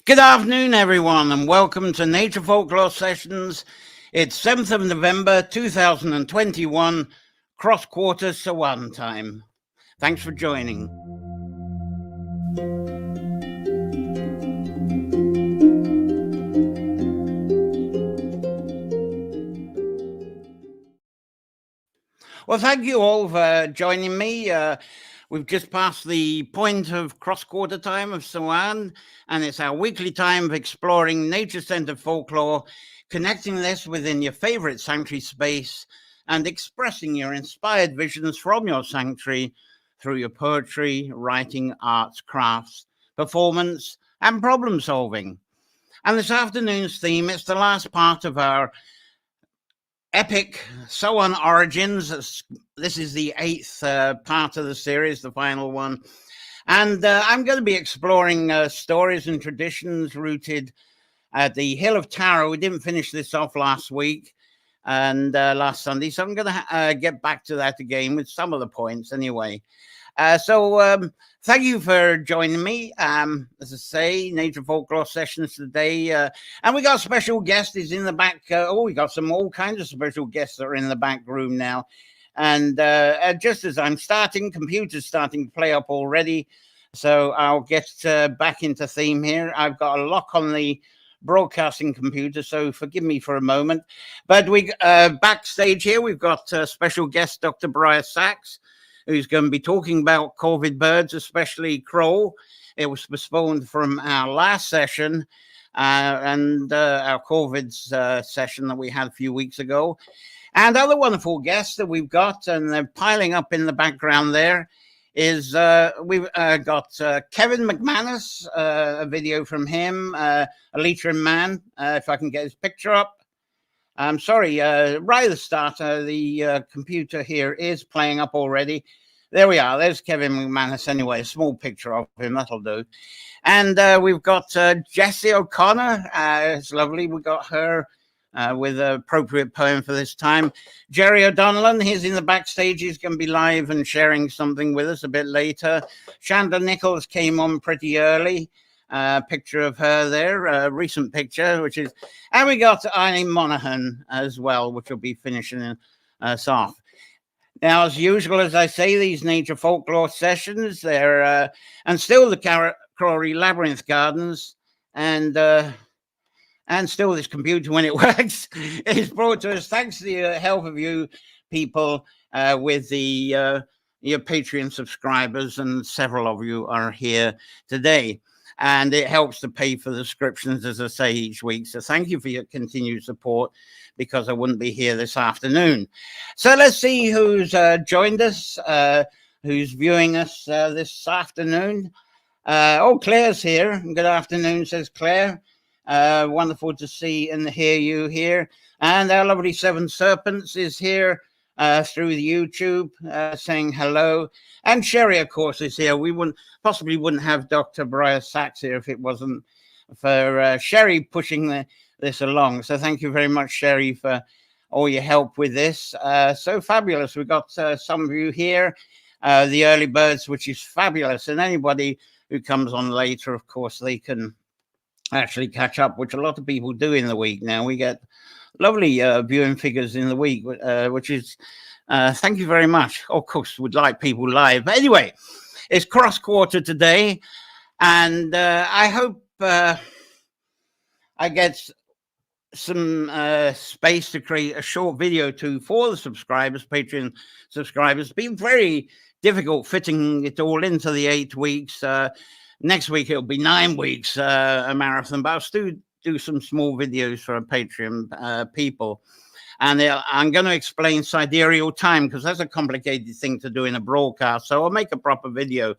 Good afternoon, everyone, and welcome to Nature Folklore Sessions. It's 7th of November, 2021, cross-quarter Samhain time. Thanks for joining. Well, thank you all for joining me. We've just passed the point of cross-quarter time of Samhain, and it's our weekly time of exploring nature-centered folklore, connecting this within your favorite sanctuary space, and expressing your inspired visions from your sanctuary through your poetry, writing, arts, crafts, performance, and problem solving. And this afternoon's theme is the last part of our epic Samhain Origins. This is the 8th part of the series, the final one. And I'm going to be exploring stories and traditions rooted at the Hill of Tara. We didn't finish this off last week and last Sunday, so I'm going to get back to that again with some of the points anyway. So thank you for joining me. As I say, Nature Folklore Sessions today. And we got special guests in the back. We got all kinds of special guests that are in the back room now. And just as I'm starting, computer's starting to play up already. So I'll get back into theme here. I've got a lock on the broadcasting computer, so forgive me for a moment. But we backstage here, we've got special guest Dr. Boria Sax, who's going to be talking about COVID birds, especially crow. It was postponed from our last session and our COVID session that we had a few weeks ago. And other wonderful guests that we've got, and they're piling up in the background there, is we've got Kevin McManus, a video from him, a Leitrim man, if I can get his picture up. I'm sorry, right at the start, the computer here is playing up already. There we are. There's Kevin McManus anyway, a small picture of him, that'll do. And we've got Jessie O'Connor. It's lovely. We got her with an appropriate poem for this time. Jerry O'Donnell, he's in the backstage. He's going to be live and sharing something with us a bit later. Chandler Nichols came on pretty early. Picture of her there, a recent picture, and we got Eileen Monahan as well, which will be finishing us off. Now, as usual, as I say, these Nature Folklore Sessions, they're and still the Crawley Labyrinth Gardens, and still this computer, when it works, is brought to us thanks to the help of you people with your Patreon subscribers, and several of you are here today. And it helps to pay for the subscriptions, as I say, each week. So thank you for your continued support, because I wouldn't be here this afternoon. So let's see who's joined us, who's viewing us this afternoon. Claire's here. Good afternoon, says Claire. Wonderful to see and hear you here. And our lovely Seven Serpents is here through the YouTube, saying hello. And Sherry, of course, is here. We possibly wouldn't have Dr. Boria Sax here if it wasn't for Sherry pushing this along. So thank you very much, Sherry, for all your help with this. So fabulous. We've got some of you here, the early birds, which is fabulous. And anybody who comes on later, of course, they can actually catch up, which a lot of people do in the week now. We get lovely viewing figures in the week, which is thank you very much. Of course, we'd like people live. But anyway, it's cross-quarter today, and I hope I get some space to create a short video for the subscribers, Patreon subscribers. It's been very difficult fitting it all into the 8 weeks. Next week, it'll be 9 weeks, a marathon, but I'll still do some small videos for Patreon people. And I'm going to explain sidereal time, because that's a complicated thing to do in a broadcast. So I'll make a proper video.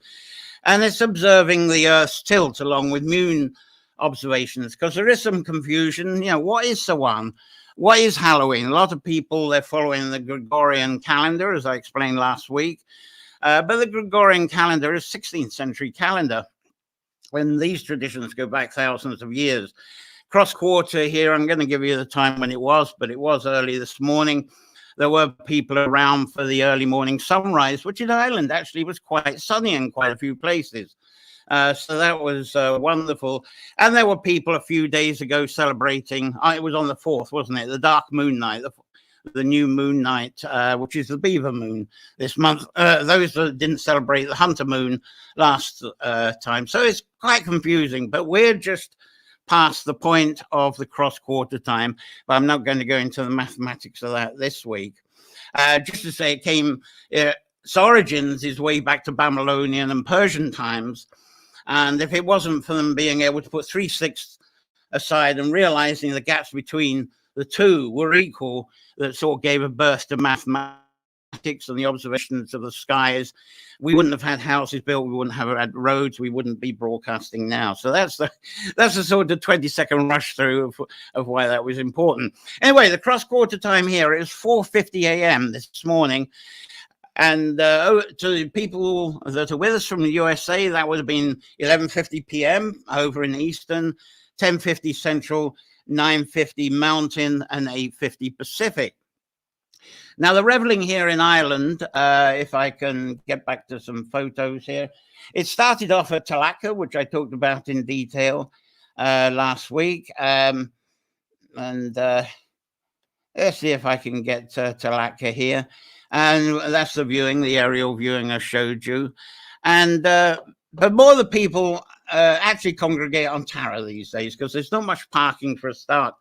And it's observing the Earth's tilt along with moon observations, because there is some confusion. What is Samhain? What is Halloween? A lot of people, they're following the Gregorian calendar, as I explained last week. But the Gregorian calendar is 16th century calendar, when these traditions go back thousands of years. Cross-quarter here, I'm going to give you the time when it was, but it was early this morning. There were people around for the early morning sunrise, which in Ireland actually was quite sunny in quite a few places. So that was wonderful. And there were people a few days ago celebrating, it was on the 4th, wasn't it? The dark moon night, the new moon night, which is the beaver moon this month. Those that didn't celebrate the hunter moon last time. So it's quite confusing, but we're just past the point of the cross quarter time, but I'm not going to go into the mathematics of that this week. Just to say, its origins is way back to Babylonian and Persian times. And if it wasn't for them being able to put 3/6 aside and realizing the gaps between the two were equal, that sort of gave a birth to mathematics and the observations of the skies, we wouldn't have had houses built, we wouldn't have had roads, we wouldn't be broadcasting now. So that's the sort of 20-second rush through of why that was important. Anyway, the cross quarter time here is 4:50 a.m. this morning. And to people that are with us from the USA, that would have been 11:50 p.m. over in Eastern, 10:50 Central, 9:50 Mountain, and 8:50 Pacific. Now, the reveling here in Ireland, if I can get back to some photos here, it started off at Talaka, which I talked about in detail last week. And let's see if I can get Talaka here. And that's the viewing, the aerial viewing I showed you. And but more of the people actually congregate on Tara these days because there's not much parking for a start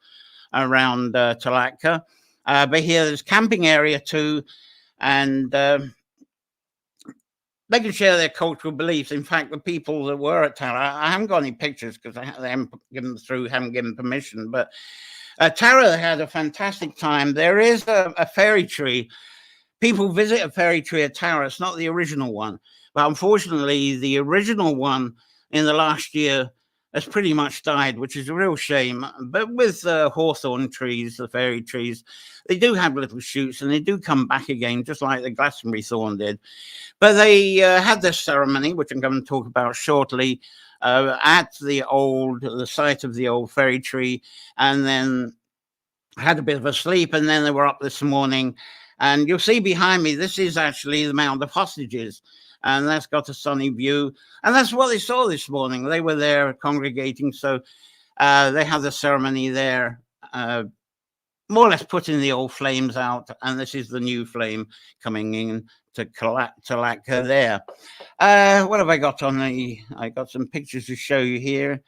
around Talaka. But here there's camping area too, and they can share their cultural beliefs. In fact, the people that were at Tara, I haven't got any pictures because they haven't given permission, but Tara had a fantastic time. There is a fairy tree. People visit a fairy tree at Tara. It's not the original one, but unfortunately, the original one in the last year has pretty much died, which is a real shame. But with hawthorn trees, the fairy trees, they do have little shoots and they do come back again, just like the Glastonbury thorn did. But they had this ceremony, which I'm going to talk about shortly, at the site of the old fairy tree, and then had a bit of a sleep, and then they were up this morning. And you'll see behind me, this is actually the Mound of Hostages. And that's got a sunny view. And that's what they saw this morning. They were there congregating. So they had the ceremony there, more or less putting the old flames out. And this is the new flame coming in to Talaka there. What have I got on I got some pictures to show you here.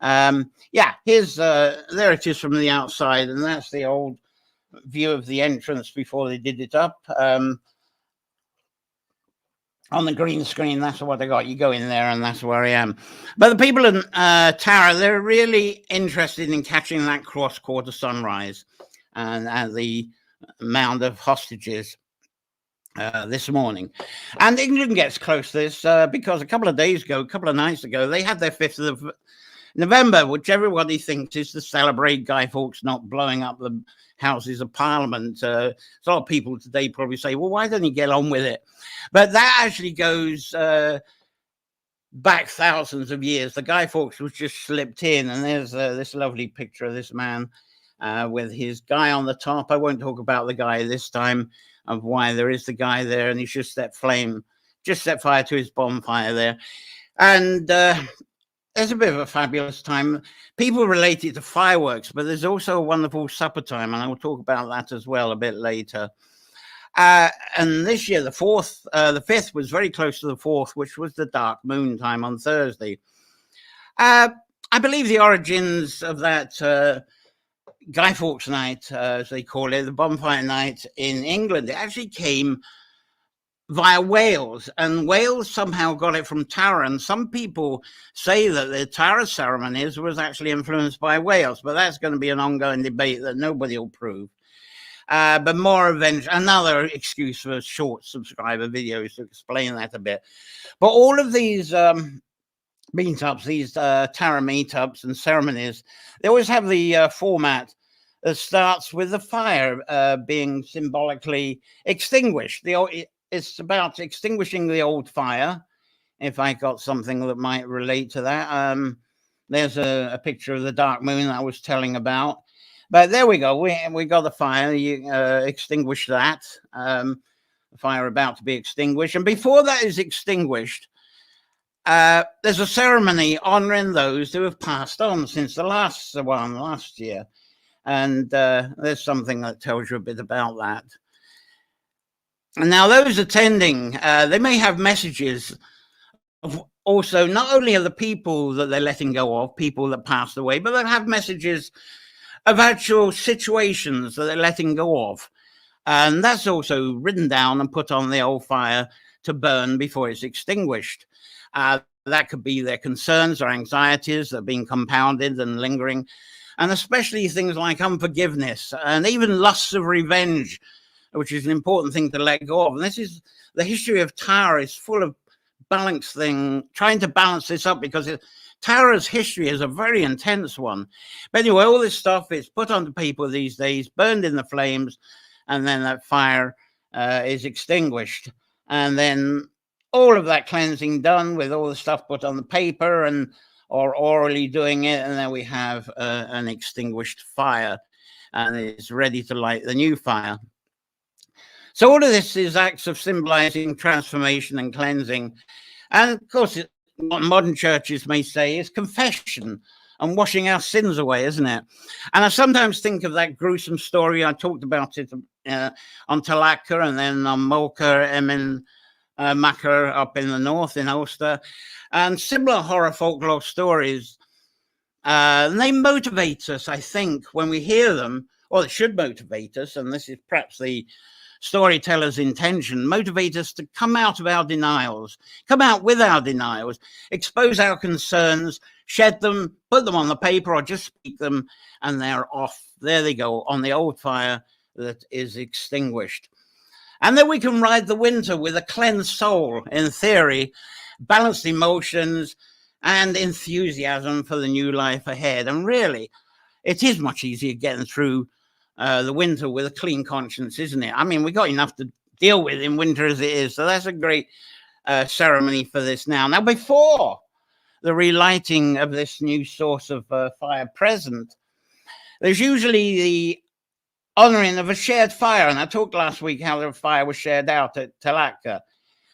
Yeah, here's, there it is from the outside. And that's the old view of the entrance before they did it up. On the green screen, that's what I got. You go in there and that's where I am. But the people in Tara, they're really interested in catching that cross-quarter sunrise and at the Mound of Hostages this morning. And England gets close to this because a couple of nights ago, they had their 5th of November, which everybody thinks is to celebrate Guy Fawkes not blowing up the Houses of Parliament. So a lot of people today probably say, well, why don't he get on with it? But that actually goes back thousands of years. The Guy Fawkes was just slipped in, and there's this lovely picture of this man with his guy on the top. I won't talk about the guy this time of why there is the guy there, and he's just set fire to his bonfire there. And there's a bit of a fabulous time. People relate it to fireworks, but there's also a wonderful supper time, and I will talk about that as well a bit later. And this year, the 5th was very close to the 4th, which was the dark moon time on Thursday. I believe the origins of that Guy Fawkes night, as they call it, the bonfire night in England, it actually came via Wales, and Wales somehow got it from Tara, and some people say that the Tara ceremonies was actually influenced by Wales, but that's going to be an ongoing debate that nobody will prove. But more another excuse for short subscriber videos to explain that a bit. But all of these meetups, these Tara meetups and ceremonies, they always have the format that starts with the fire being symbolically extinguished. It's about extinguishing the old fire, if I got something that might relate to that. There's a picture of the dark moon that I was telling about. But there we go. We got the fire. You extinguish that. The fire about to be extinguished. And before that is extinguished, there's a ceremony honouring those who have passed on since the last one last year. And there's something that tells you a bit about that. And now those attending, they may have messages of also not only of the people that they're letting go of, people that passed away, but they'll have messages of actual situations that they're letting go of. And that's also written down and put on the old fire to burn before it's extinguished. That could be their concerns or anxieties that are being compounded and lingering, and especially things like unforgiveness and even lusts of revenge, which is an important thing to let go of. And this is the history of Tara is full of trying to balance this up, because Tara's history is a very intense one. But anyway, all this stuff is put onto people these days, burned in the flames, and then that fire is extinguished. And then all of that cleansing done with all the stuff put on the paper or orally doing it, and then we have an extinguished fire, and it's ready to light the new fire. So all of this is acts of symbolizing transformation and cleansing. And of course, what modern churches may say is confession and washing our sins away, isn't it? And I sometimes think of that gruesome story. I talked about it on Talaka and then on Molka, Emin, Macker up in the north in Ulster, and similar horror folklore stories. They motivate us, I think, when we hear them, or it should motivate us, and this is perhaps the storyteller's intention, motivate us to come out of our denials, come out with our denials, expose our concerns, shed them, put them on the paper, or just speak them, and they're off. There they go, on the old fire that is extinguished. And then we can ride the winter with a cleansed soul, in theory, balanced emotions, and enthusiasm for the new life ahead. And really, it is much easier getting through the winter with a clean conscience, isn't it? I mean, we got enough to deal with in winter as it is. So that's a great ceremony for this now. Now, before the relighting of this new source of fire present, there's usually the honouring of a shared fire. And I talked last week how the fire was shared out at Talaka.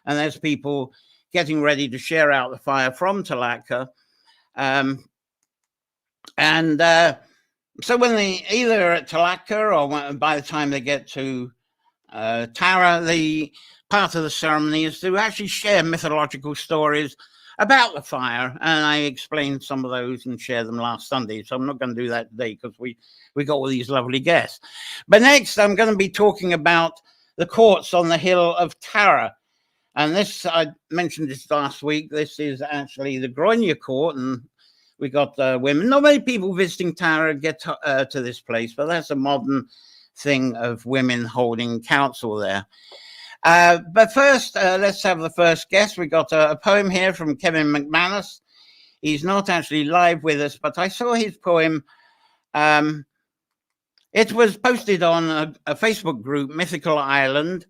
And there's people getting ready to share out the fire from Talaka. So when they either at Talaka or by the time they get to Tara, the part of the ceremony is to actually share mythological stories about the fire. And I explained some of those and shared them last Sunday. So I'm not going to do that today because we got all these lovely guests. But next, I'm going to be talking about the courts on the hill of Tara. And this, I mentioned this last week, this is actually the Gronya court, and we got women. Not many people visiting Tara get to this place, but that's a modern thing of women holding council there. But first, let's have the first guest. We got a poem here from Kevin McManus. He's not actually live with us, but I saw his poem. It was posted on a Facebook group, Mythical Island.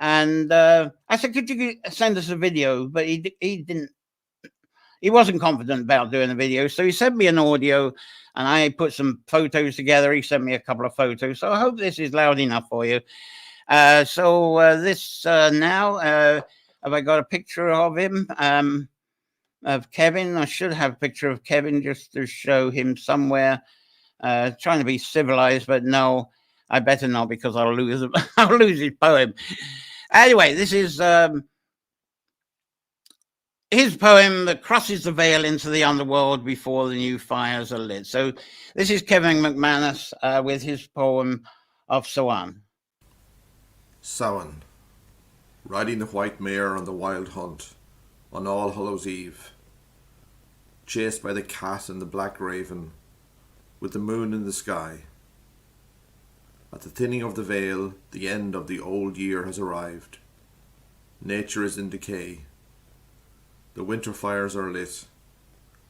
And I said, could you send us a video? But he didn't. He wasn't confident about doing a video. So he sent me an audio and I put some photos together. He sent me a couple of photos. So I hope this is loud enough for you. This now, have I got a picture of him, of Kevin? I should have a picture of Kevin just to show him somewhere. Trying to be civilized, but no, I better not because I'll lose I'll lose his poem. Anyway, this is his poem that crosses the veil into the underworld before the new fires are lit. So this is Kevin McManus with his poem of Samhain. Samhain, riding the white mare on the wild hunt on All Hallows Eve, chased by the cat and the black raven, with the moon in the sky. At the thinning of the veil, the end of the old year has arrived. Nature is in decay. The winter fires are lit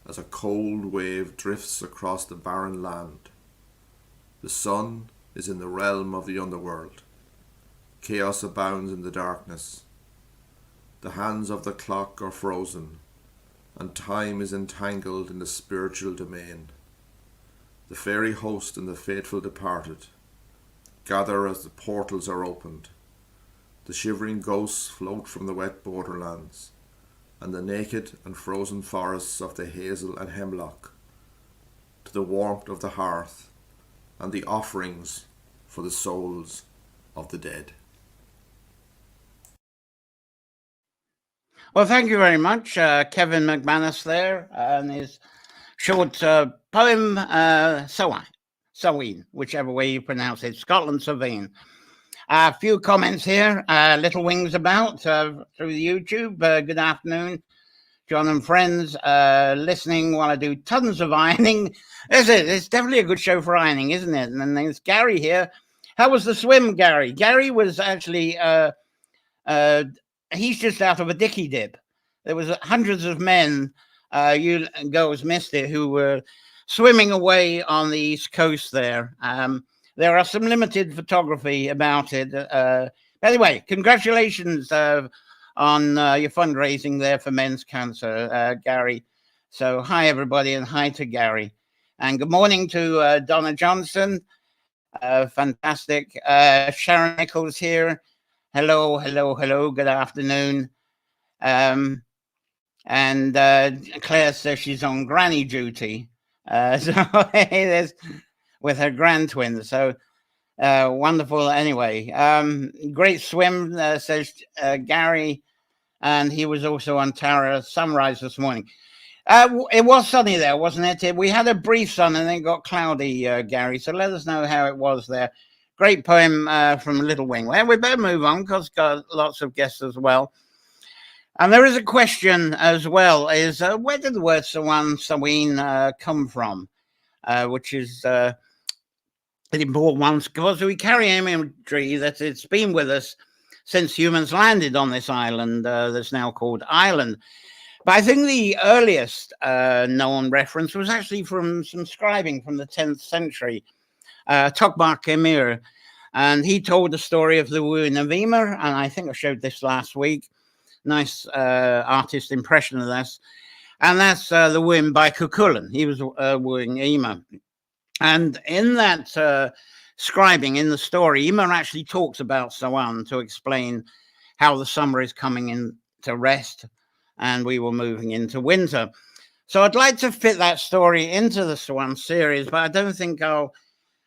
as a cold wave drifts across the barren land. The sun is in the realm of the underworld. Chaos abounds in the darkness. The hands of the clock are frozen, and time is entangled in the spiritual domain. The fairy host and the faithful departed gather as the portals are opened. The shivering ghosts float from the wet borderlands, and the naked and frozen forests of the hazel and hemlock, to the warmth of the hearth and the offerings for the souls of the dead. Well, thank you very much, Kevin McManus there, and his short poem, Samhain, whichever way you pronounce it, Scotland Samhain. A few comments here, Little Wings About through the YouTube. Good afternoon, John and friends, listening while I do tons of ironing. It's definitely a good show for ironing, isn't it? And then there's Gary here. How was the swim, Gary? Gary was actually... he's just out of a dicky dip. There was hundreds of men, you girls missed it, who were swimming away on the East Coast there. There are some limited photography about it. Anyway, congratulations on your fundraising there for men's cancer, Gary. So hi, everybody, and hi to Gary. And good morning to Donna Johnson. Fantastic. Sharon Nichols here. Hello, hello, hello. Good afternoon. And Claire says she's on granny duty. So there's with her grand twin. So wonderful. Anyway, great swim, says Gary. And he was also on Tara Sunrise this morning. It was sunny there, wasn't it? We had a brief sun and then it got cloudy, Gary. So let us know how it was there. Great poem from Little Wing. Well, we better move on because got lots of guests as well. And there is a question as well, is where did the word Samhain come from? Which is an important one because we carry imagery that it's been with us since humans landed on this island that's now called Ireland. But I think the earliest known reference was actually from some scribing from the 10th century. Tokmak Emir, and he told the story of the wooing of Emer, and I think I showed this last week. Nice artist impression of this, and that's the wooing by Cuchulainn. He was wooing Emer, and in that scribing in the story, Emer actually talks about Samhain to explain how the summer is coming in to rest, and we were moving into winter. So I'd like to fit that story into the Samhain series, but I don't think I'll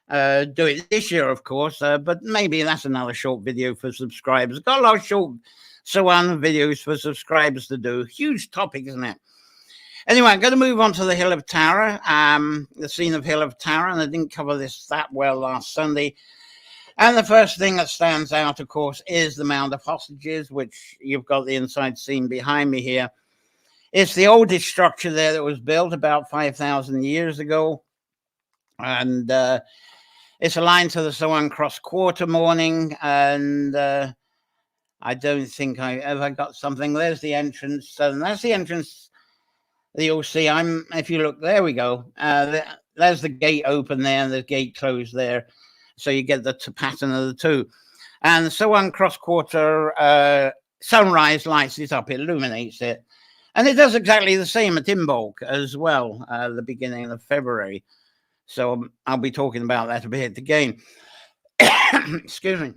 do it this year, of course, but maybe that's another short video for subscribers. Got a lot of short Samhain videos for subscribers to do. Huge topic, isn't it? Anyway, I'm going to move on to the Hill of Tara, the scene of Hill of Tara, and I didn't cover this that well last Sunday. And the first thing that stands out, of course, is the Mound of Hostages, which you've got the inside scene behind me here. It's the oldest structure there that was built about 5,000 years ago. And it's aligned to the Samhain Cross Quarter morning, and I don't think I ever got something. There's the entrance, and that's the entrance that you'll see. If you look, there we go. There's the gate open there, and the gate closed there, so you get the pattern of the two. And the Samhain Cross Quarter sunrise lights it up, it illuminates it, and it does exactly the same at Imbolc as well, the beginning of February. So I'll be talking about that a bit again. Excuse me.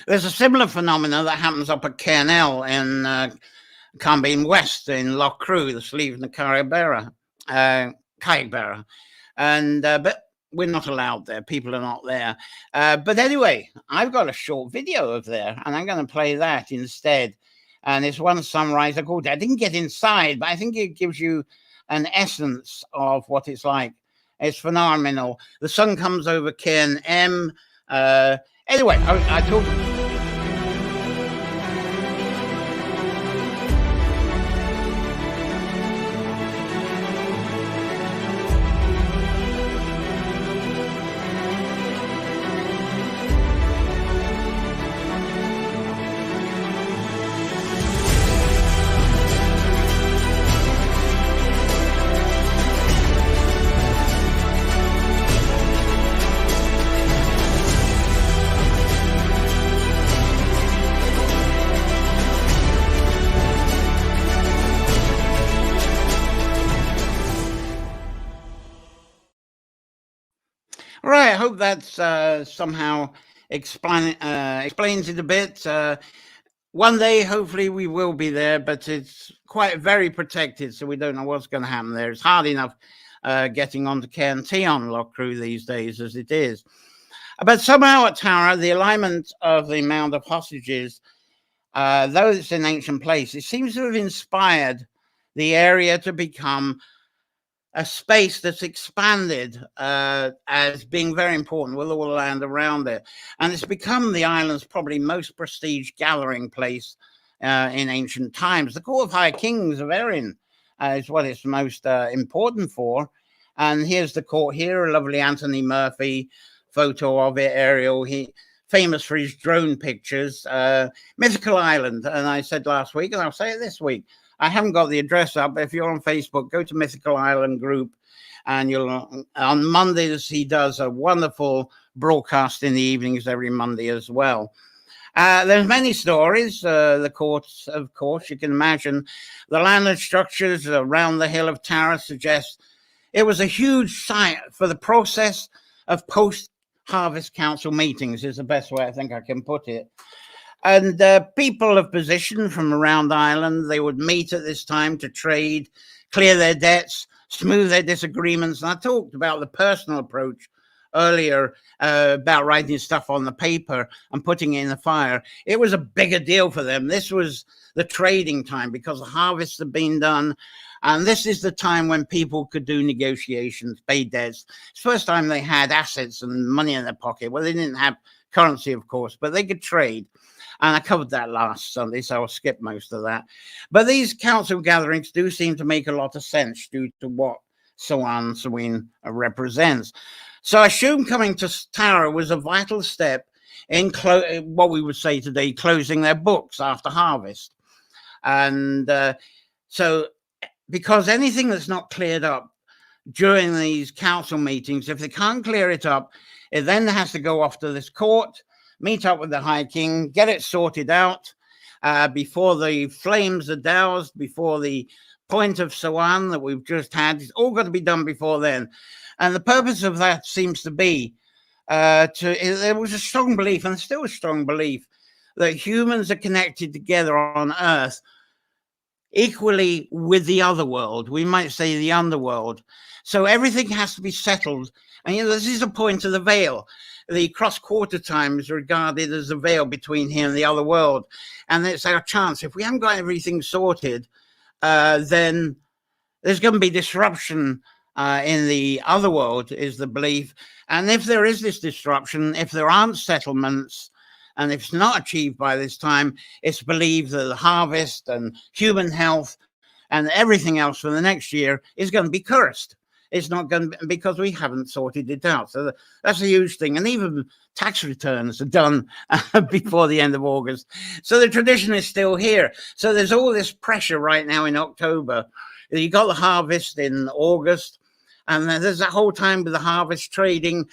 There's a similar phenomena that happens up at Cairnell in Carnbean West in Loch Crew, the Sleeve and the kayak bearer. And but we're not allowed there. People are not there. But anyway, I've got a short video of there, and I'm going to play that instead. And it's one sunrise. I didn't get inside, but I think it gives you an essence of what it's like. It's phenomenal. The sun comes over Cairn M. Anyway, I talked. Right, I hope that's somehow explains it a bit. one day, hopefully, we will be there, but it's quite very protected, so we don't know what's going to happen there. It's hard enough getting onto KNT on Loughcrew these days as it is. But somehow at Tara, the alignment of the mound of hostages, though it's an ancient place, it seems to have inspired the area to become a space that's expanded as being very important with all the land around it. And it's become the island's probably most prestige gathering place in ancient times. The Court of High Kings of Erin is what it's most important for. And here's the court here, a lovely Anthony Murphy photo of it, aerial. He famous for his drone pictures. Mythical Island, and I said last week, and I'll say it this week, I haven't got the address up, but if you're on Facebook, go to Mythical Island group, and you'll on Mondays he does a wonderful broadcast in the evenings every Monday as well. There's many stories. The courts, of course, you can imagine the landed structures around the hill of Tara suggest it was a huge site for the process of post-harvest council meetings, is the best way I think I can put it. And people of position from around Ireland, they would meet at this time to trade, clear their debts, smooth their disagreements. And I talked about the personal approach earlier about writing stuff on the paper and putting it in the fire. It was a bigger deal for them. This was the trading time because the harvests had been done. And this is the time when people could do negotiations, pay debts. It's the first time they had assets and money in their pocket. Well, they didn't have currency, of course, but they could trade. And I covered that last Sunday, so I'll skip most of that. But these council gatherings do seem to make a lot of sense due to what Samhain represents. So I assume coming to Tara was a vital step in what we would say today, closing their books after harvest. And so because anything that's not cleared up during these council meetings, if they can't clear it up, it then has to go off to this court, meet up with the High King, get it sorted out before the flames are doused, before the point of Samhain that we've just had. It's all got to be done before then. And the purpose of that seems to be there was a strong belief, and still a strong belief, that humans are connected together on Earth equally with the other world. We might say the underworld. So everything has to be settled. And this is a point of the veil. The cross-quarter time is regarded as a veil between here and the other world. And it's our chance. If we haven't got everything sorted, then there's going to be disruption in the other world, is the belief. And if there is this disruption, if there aren't settlements, and if it's not achieved by this time, it's believed that the harvest and human health and everything else for the next year is going to be cursed. It's not going to, because we haven't sorted it out. So that's a huge thing. And even tax returns are done before the end of August. So the tradition is still here. So there's all this pressure right now in October. You got the harvest in August, and there's that whole time with the harvest trading,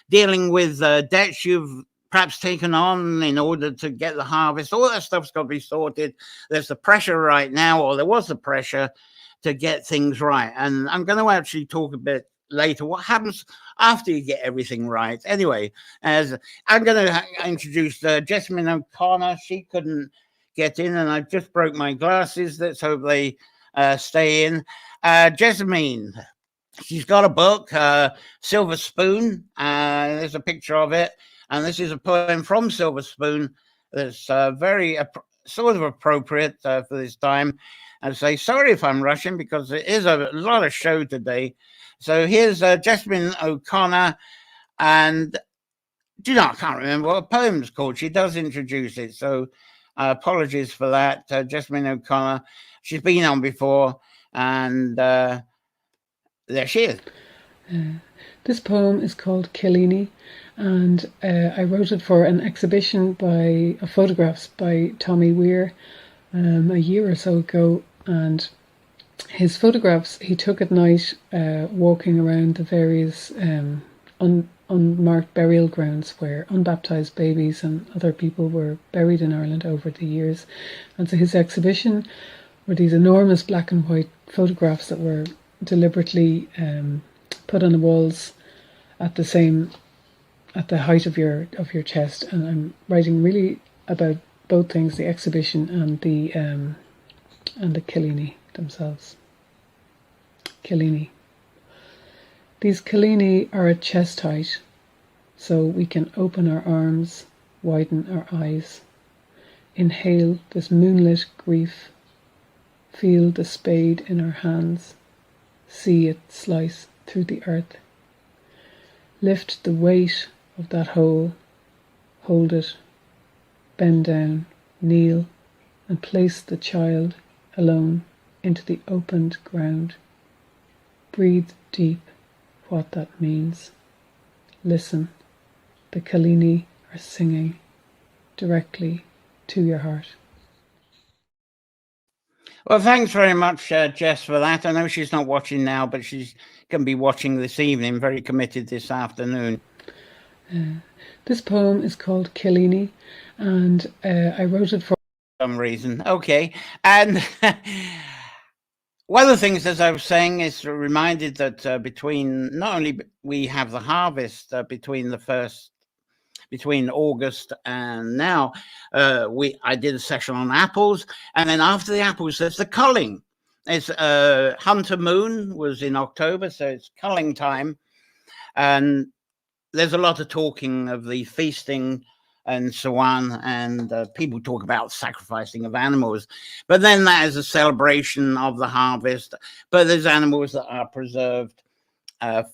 dealing with debts you've perhaps taken on in order to get the harvest. All that stuff's got to be sorted. There's the pressure right now, or there was the pressure to get things right. And I'm going to actually talk a bit later what happens after you get everything right. Anyway, as I'm going to introduce Jessamine O'Connor. She couldn't get in, and I just broke my glasses. Let's hope they stay in. Jessamine, she's got a book, Silver Spoon. There's a picture of it. And this is a poem from Silver Spoon that's very sort of appropriate for this time. I say sorry if I'm rushing because it is a lot of show today. So here's Jessamine O'Connor, and I can't remember what the poem's called. She does introduce it, so apologies for that. Jessamine O'Connor, she's been on before, and there she is. This poem is called Killini, and I wrote it for an exhibition of photographs by Tommy Weir a year or so ago. And his photographs he took at night walking around the various unmarked burial grounds where unbaptized babies and other people were buried in Ireland over the years. And so his exhibition were these enormous black and white photographs that were deliberately put on the walls at the height of your chest. And I'm writing really about both things, the exhibition and the Killini themselves. Killini. These Killini are at chest height, so we can open our arms, widen our eyes, inhale this moonlit grief, feel the spade in our hands, see it slice through the earth. Lift the weight of that hole, hold it, bend down, kneel, and place the child alone into the opened ground. Breathe deep what that means. Listen, the Killini are singing directly to your heart. Well, thanks very much, Jess, for that. I know she's not watching now, but she's going to be watching this evening, very committed this afternoon. This poem is called Killini, and I wrote it for some reason. Okay. And one of the things, as I was saying, is reminded that between, not only we have the harvest between August and now, I did a session on apples, and then after the apples, there's the culling. It's Hunter Moon was in October, so it's culling time, and there's a lot of talking of the feasting and so on, and people talk about sacrificing of animals, but then that is a celebration of the harvest. But there's animals that are preserved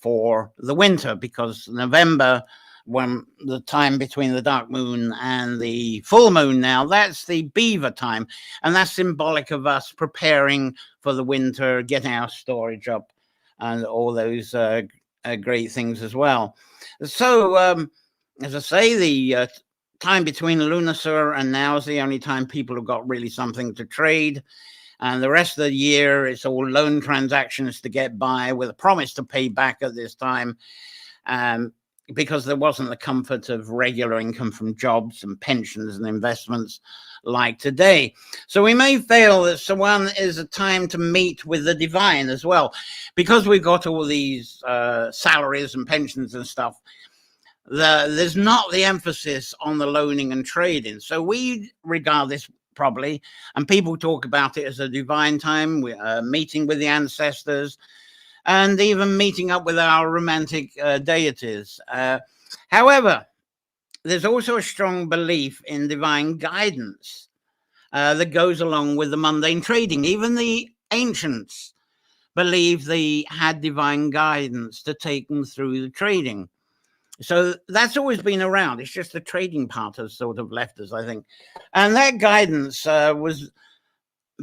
for the winter, because November, when the time between the dark moon and the full moon now, that's the beaver time, and that's symbolic of us preparing for the winter, getting our storage up and all those great things as well. So as I say, the time between Lunacy and now is the only time people have got really something to trade, and the rest of the year it's all loan transactions to get by with a promise to pay back at this time, because there wasn't the comfort of regular income from jobs and pensions and investments like today. So we may feel that Samhain is a time to meet with the divine as well, because we've got all these salaries and pensions and stuff. There's not the emphasis on the loaning and trading. So we regard this probably, and people talk about it as a divine time, meeting with the ancestors, and even meeting up with our romantic deities. However, there's also a strong belief in divine guidance that goes along with the mundane trading. Even the ancients believed they had divine guidance to take them through the trading. So that's always been around. It's just the trading part has sort of left us, I think. And that guidance was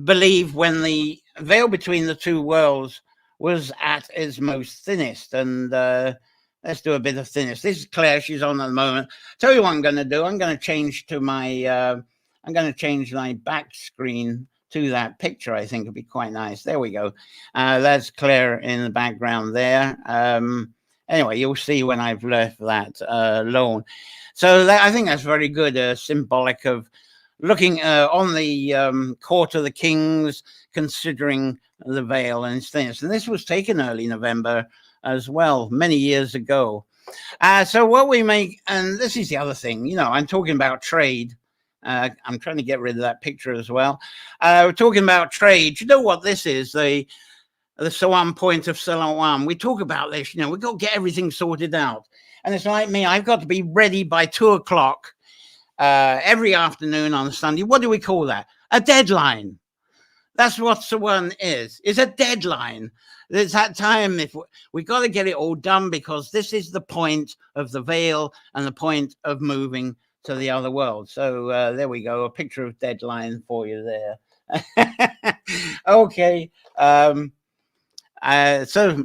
believed when the veil between the two worlds was at its most thinnest. And let's do a bit of thinnest. This is Claire. She's on at the moment. Tell you what I'm going to do. I'm going to change to my, I'm going to change my back screen to that picture. I think it'd be quite nice. There we go. That's Claire in the background there. Anyway, you'll see when I've left that alone. So I think that's very good, symbolic of looking on the court of the kings, considering the veil and its thinness. And this was taken early November as well, many years ago. So what we make, and this is the other thing, you know, I'm talking about trade. I'm trying to get rid of that picture as well. We're talking about trade. You know what this is? The Samhain point of Samhain. We talk about this, you know, we've got to get everything sorted out. And it's like me, I've got to be ready by 2 o'clock every afternoon on Sunday. What do we call that? A deadline. That's what Samhain is. It's a deadline. There's that time if we've got to get it all done, because this is the point of the veil and the point of moving to the other world. So there we go. A picture of deadline for you there. Okay. So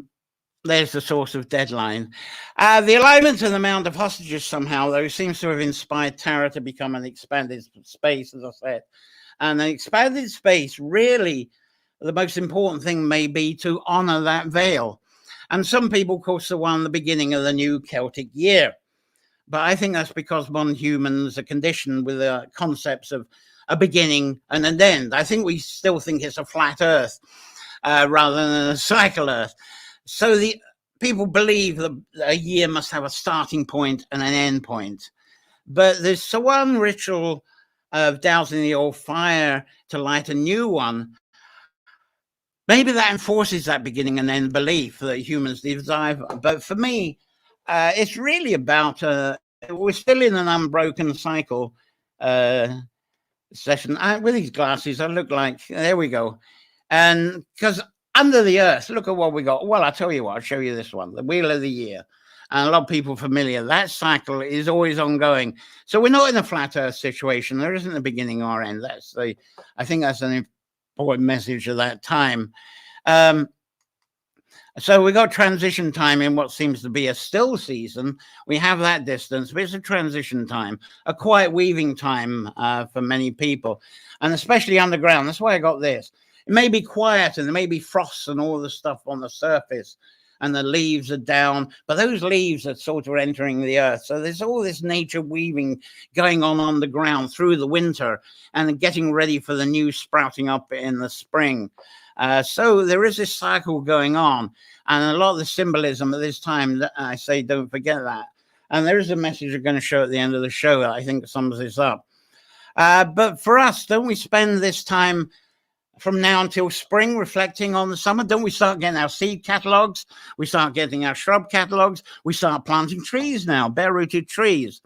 there's the source of deadline. The alignment of the amount of hostages somehow, though, seems to have inspired Tara to become an expanded space, as I said. And an expanded space, really, the most important thing may be to honor that veil. And some people call Samhain the beginning of the new Celtic year. But I think that's because modern humans are conditioned with the concepts of a beginning and an end. I think we still think it's a flat earth. Rather than a cycle earth. So the people believe that a year must have a starting point and an end point. But the Samhain ritual of dousing the old fire to light a new one, maybe that enforces that beginning and end belief that humans desire. But for me, it's really about we're still in an unbroken cycle session. With these glasses, I look like, there we go. And because under the earth, look at what we got. Well, I'll tell you what, I'll show you this one, the Wheel of the Year. And a lot of people familiar, that cycle is always ongoing. So we're not in a flat earth situation. There isn't a beginning or end. I think that's an important message of that time. So we got transition time in what seems to be a still season. We have that distance, but it's a transition time, a quiet weaving time for many people, and especially underground. That's why I got this. It may be quiet and there may be frost and all the stuff on the surface and the leaves are down, but those leaves are sort of entering the earth. So there's all this nature weaving going on the ground through the winter and getting ready for the new sprouting up in the spring. So there is this cycle going on, and a lot of the symbolism at this time, I say, don't forget that. And there is a message I'm going to show at the end of the show that I think sums this up. But for us, don't we spend this time from now until spring reflecting on the summer? Don't we start getting our seed catalogs? We start getting our shrub catalogs. We start planting trees now, bare-rooted trees.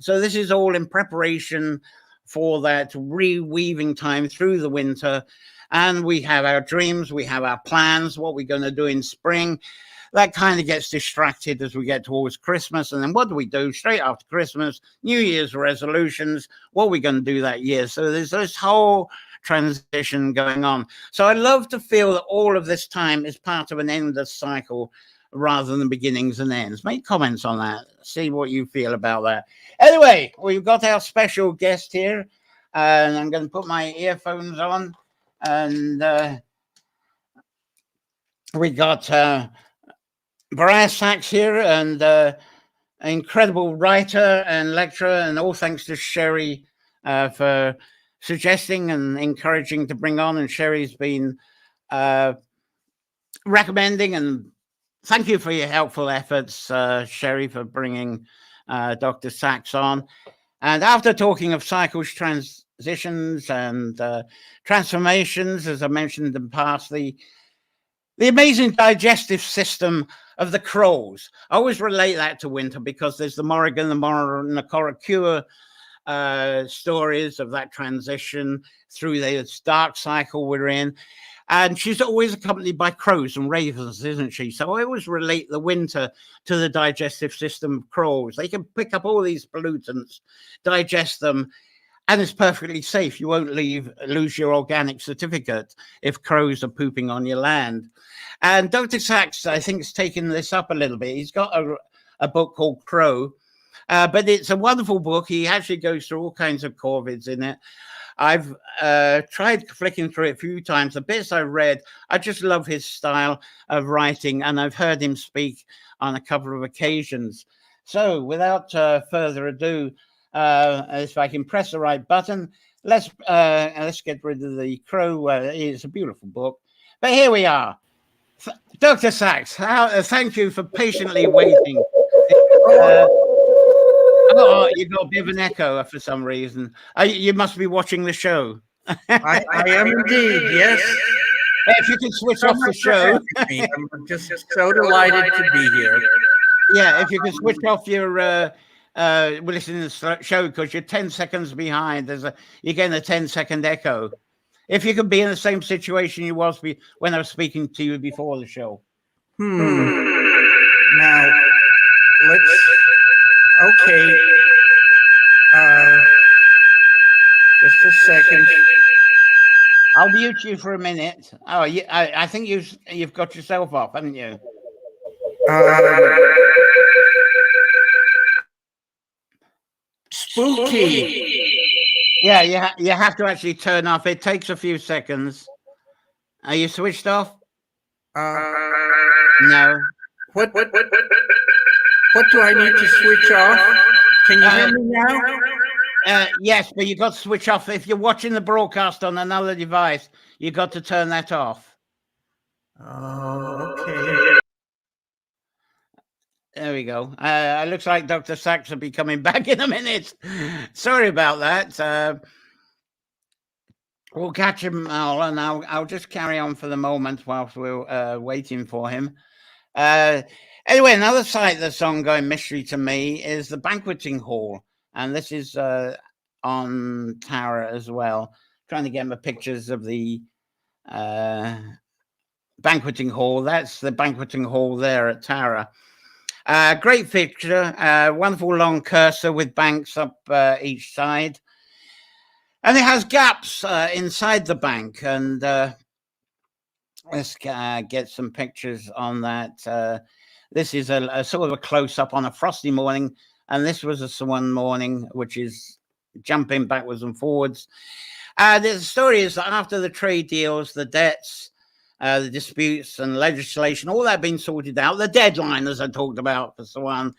So this is all in preparation for that reweaving time through the winter. And we have our dreams, we have our plans, what we're going to do in spring. That kind of gets distracted as we get towards Christmas. And then what do we do straight after Christmas? New Year's resolutions, what are we going to do that year? So there's this whole transition going on. So I love to feel that all of this time is part of an endless cycle rather than beginnings and ends. Make comments on that. See what you feel about that. Anyway, we've got our special guest here. And I'm going to put my earphones on. And we got Boria Sax here, and an incredible writer and lecturer, and all thanks to Sherry for suggesting and encouraging to bring on. And Sherry's been recommending, and thank you for your helpful efforts, Sherry, for bringing Dr. Sax on. And after talking of cycles, transitions and transformations, as I mentioned in the past, the amazing digestive system of the crows. I always relate that to winter because there's the Morrigan, the Moronacora stories of that transition through this dark cycle we're in. And she's always accompanied by crows and ravens, isn't she? So I always relate the winter to the digestive system of crows. They can pick up all these pollutants, digest them, and it's perfectly safe. You won't lose your organic certificate if crows are pooping on your land. And Dr. Sax, I think, has taken this up a little bit. He's got a book called Crow, but it's a wonderful book. He actually goes through all kinds of corvids in it. I've tried flicking through it a few times. The bits I read, I just love his style of writing, and I've heard him speak on a couple of occasions. So without further ado, if I can press the right button, let's get rid of the crow. It's a beautiful book. But here we are. Dr. Sax, thank you for patiently waiting. Oh, you got a bit of an echo for some reason. You must be watching the show. I am indeed, yes. If you can switch off the show. I'm just so delighted to be here. Yeah, if you can switch off your listening to the show because you're 10 seconds behind. You're getting a 10-second echo. If you could be in the same situation you was when I was speaking to you before the show. Now, okay. Just a second. I'll mute you for a minute. Oh, I think you've got yourself off, haven't you? Spooky. Yeah, you have to actually turn off. It takes a few seconds. Are you switched off? No. What do I need to switch off? Can you hear me now? Yes, but you got to switch off. If you're watching the broadcast on another device, you got to turn that off. Oh, okay. There we go. It looks like Dr. Sax will be coming back in a minute. Sorry about that. We'll catch him all, and I'll just carry on for the moment whilst we're waiting for him. Anyway, another site that's ongoing mystery to me is the Banqueting Hall, and this is on Tara as well. Trying to get my pictures of the Banqueting Hall. That's the Banqueting Hall there at Tara. Great picture, wonderful long cursor with banks up each side. And it has gaps inside the bank, and let's get some pictures on that. This is a sort of a close-up on a frosty morning, and this was one morning, which is jumping backwards and forwards. The story is that after the trade deals, the debts, the disputes and legislation, all that been sorted out, the deadline, as I talked about for Samhain,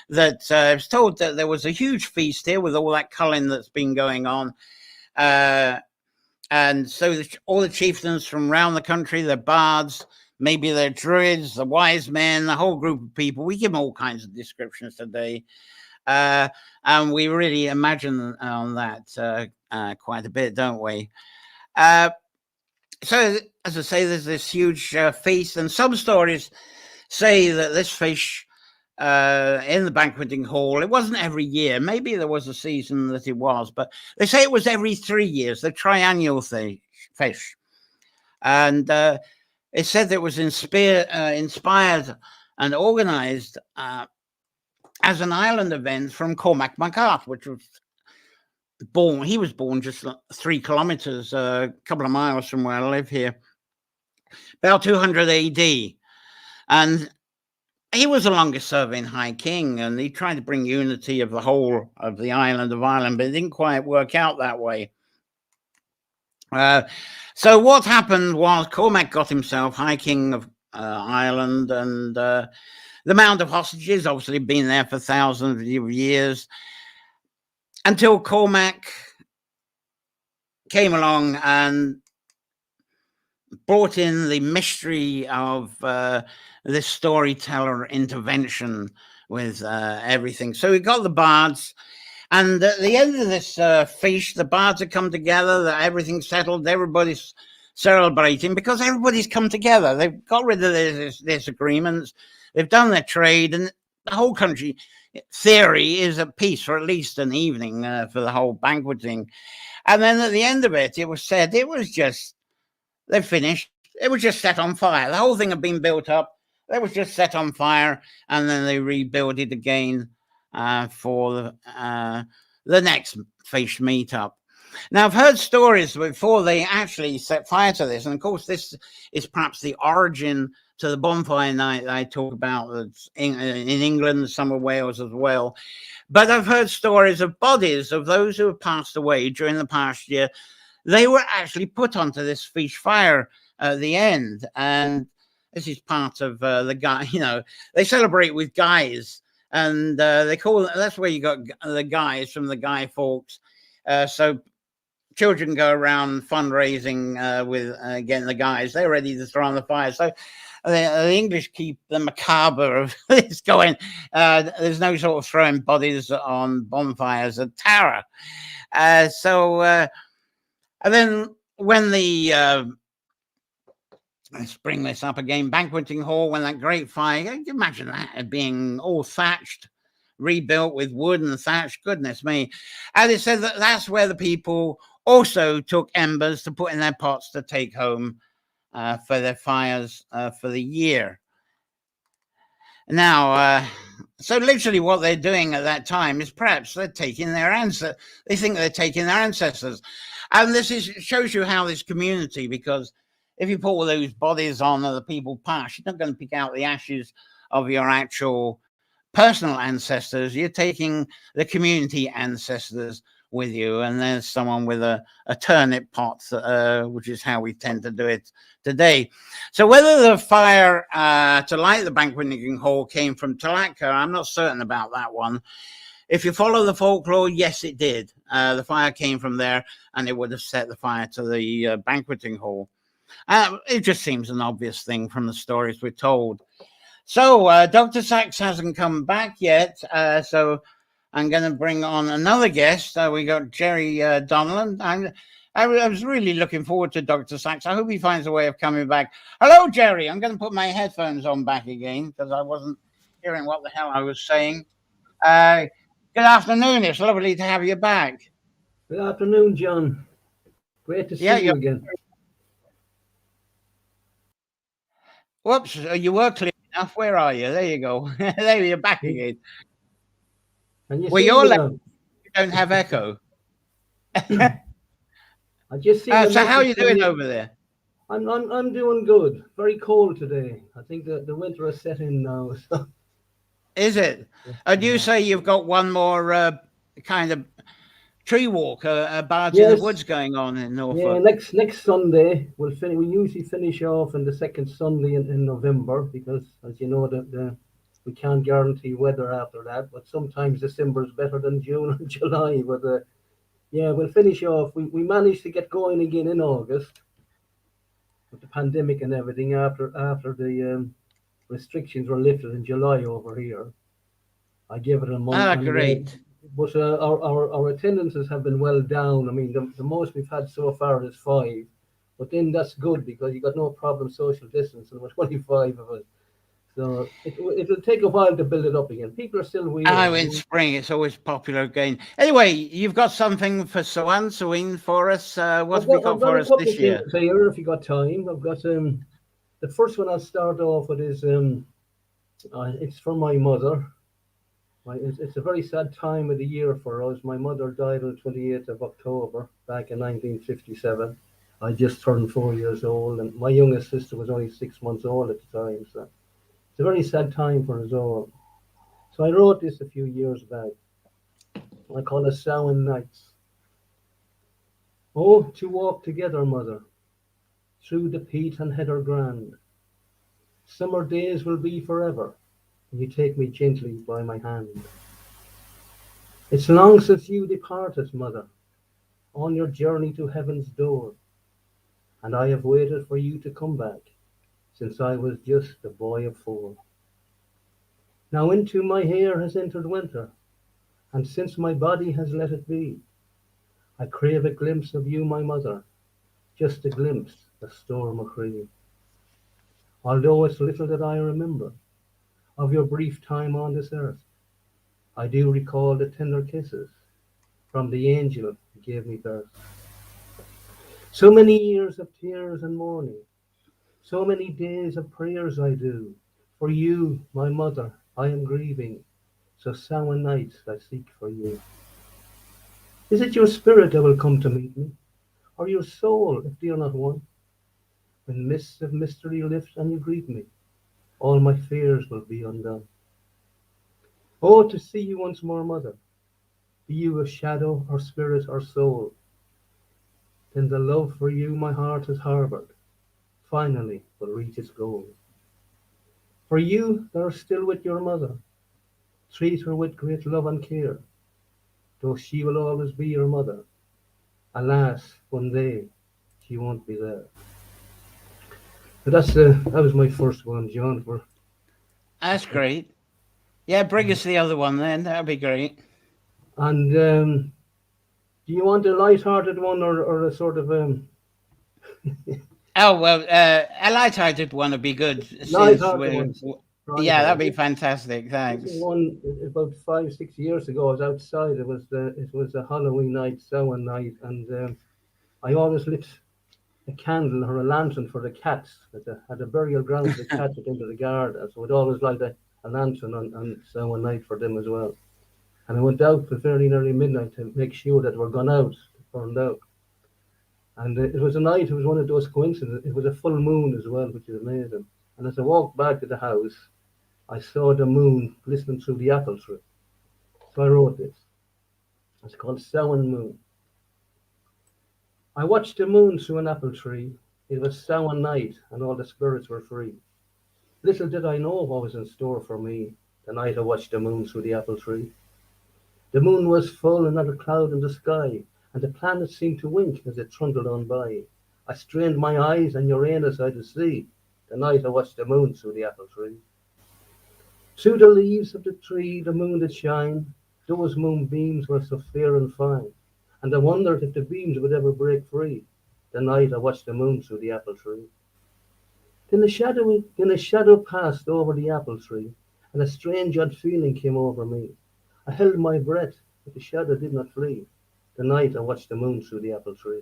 that I was told that there was a huge feast here with all that culling that's been going on. And so all the chieftains from around the country, the bards, maybe they're druids, the wise men, the whole group of people, we give them all kinds of descriptions today. And we really imagine on that quite a bit, don't we? So, as I say, there's this huge feast, and some stories say that this feast in the Banqueting Hall, it wasn't every year. Maybe there was a season that it was, but they say it was every 3 years, the triennial feast. And it said that it was inspired and organized as an island event from Cormac MacArthur, which was he was born just 3 kilometers, a couple of miles from where I live here, about 200 AD. And he was the longest serving High King, and he tried to bring unity of the whole of the island of Ireland, but it didn't quite work out that way. So what happened was Cormac got himself High King of Ireland, and the Mound of Hostages obviously been there for thousands of years, until Cormac came along and brought in the mystery of this storyteller intervention with everything. So we got the bards, and at the end of this feast, the bards have come together, that everything's settled, everybody's celebrating because everybody's come together. They've got rid of their disagreements, they've done their trade, and the whole country, theory, is at peace for at least an evening for the whole banqueting. And then at the end of it, it was said it was just, they finished, it was just set on fire. The whole thing had been built up, it was just set on fire, and then they rebuilt it again for the next feast meetup. Now, I've heard stories before they actually set fire to this, and of course this is perhaps the origin to the bonfire night that I talk about in England, some of Wales as well. But I've heard stories of bodies of those who have passed away during the past year. They were actually put onto this feast fire at the end, and this is part of the guy. You know, they celebrate with guys, and they call it, that's where you got the guys from the Guy Fawkes. So children go around fundraising with getting the guys. They're ready to throw on the fire. So the English keep the macabre of this going. There's no sort of throwing bodies on bonfires at Tara. And then when let's bring this up again, Banqueting Hall, when that great fire, you can imagine that being all thatched, rebuilt with wood and thatch, goodness me. And it said that that's where the people also took embers to put in their pots to take home for their fires for the year. Now, so literally what they're doing at that time is perhaps they're taking their ancestors. They think they're taking their ancestors. And this shows you how this community, because if you put all those bodies on of the people past, you're not going to pick out the ashes of your actual personal ancestors. You're taking the community ancestors with you, and there's someone with a turnip pot, which is how we tend to do it today. So whether the fire to light the Banqueting Hall came from Tlacca, I'm not certain about that one. If you follow the folklore, yes, it did. The fire came from there, and it would have set the fire to the Banqueting Hall. It just seems an obvious thing from the stories we're told. So Dr. Sax hasn't come back yet, so I'm going to bring on another guest. We got Jerry Donlan. I was really looking forward to Dr. Sax. I hope he finds a way of coming back. Hello, Jerry. I'm going to put my headphones on back again because I wasn't hearing what the hell I was saying. Good afternoon. It's lovely to have you back. Good afternoon, John. Great to see you again. Whoops, you were clear enough. Where are you? There you go. There you're back again. And you well, you're like, you don't have echo. I just see. So how are you doing over there? I'm doing good. Very cold today. I think the winter is set in now. So. Is it? Do you say you've got one more kind of tree walk, a barge in the woods going on in Norfolk? Yeah, next Sunday we'll finish. We usually finish off on the second Sunday in November because, as you know, we can't guarantee weather after that. But sometimes December is better than June or July. But yeah, we'll finish off. We managed to get going again in August with the pandemic and everything after the restrictions were lifted in July over here. I gave it a month. Ah, great. But our attendances have been well down. I mean, the most we've had so far is 5. But then that's good because you got no problem social distancing with 25 of us. So it'll take a while to build it up again. People are still weird. Oh, in spring, it's always popular again. Anyway, you've got something for Samhain for us. What have you got for us this year? Here, if you got time, I've got the first one I'll start off with is it's for my mother. It's a very sad time of the year for us. My mother died on the 28th of October back in 1957. I just turned 4 years old, and my youngest sister was only 6 months old at the time. So it's a very sad time for us all. So I wrote this a few years back. I call it Samhain Nights. Oh, to walk together, mother, through the peat and heather grand. Summer days will be forever. You take me gently by my hand. It's long since you departed, mother, on your journey to heaven's door, and I have waited for you to come back since I was just a boy of 4. Now into my hair has entered winter, and since my body has let it be, I crave a glimpse of you, my mother, just a glimpse, a storm of cream. Although it's little that I remember of your brief time on this earth, I do recall the tender kisses from the angel who gave me birth. So many years of tears and mourning, so many days of prayers I do. For you, my mother, I am grieving, so Samhain nights I seek for you. Is it your spirit that will come to meet me, or your soul, if they are not one? When mists of mystery lift and you greet me, all my fears will be undone. Oh, to see you once more, mother, be you a shadow or spirit or soul, then the love for you my heart has harbored finally will reach its goal. For you that are still with your mother, treat her with great love and care, though she will always be your mother. Alas, one day she won't be there. But that was my first one, John. That's great. Yeah, bring us the other one then. That'd be great. And do you want a light-hearted one or a sort of Oh well, a light-hearted one would be good. Yeah, that'd be fantastic. Thanks. One about 5-6 years ago, I was outside. It was a Halloween night, Samhain night, and I always lit a candle or a lantern for the cats at the burial ground. The cats went into the garden, so I'd always light a lantern on Samhain night for them as well. And I went out till very nearly midnight to make sure that we're gone out, burned out. And it was a night, it was one of those coincidences. It was a full moon as well, which is amazing. And as I walked back to the house, I saw the moon glistening through the apple tree. So I wrote this. It's called Samhain Moon. I watched the moon through an apple tree. It was Samhain night and all the spirits were free. Little did I know what was in store for me the night I watched the moon through the apple tree. The moon was full and not a cloud in the sky, and the planets seemed to wink as it trundled on by. I strained my eyes and Uranus I did see the night I watched the moon through the apple tree. Through the leaves of the tree the moon did shine. Those moonbeams were so fair and fine, and I wondered if the beams would ever break free. The night I watched the moon through the apple tree. Then a shadow passed over the apple tree, and a strange odd feeling came over me. I held my breath, but the shadow did not flee. The night I watched the moon through the apple tree.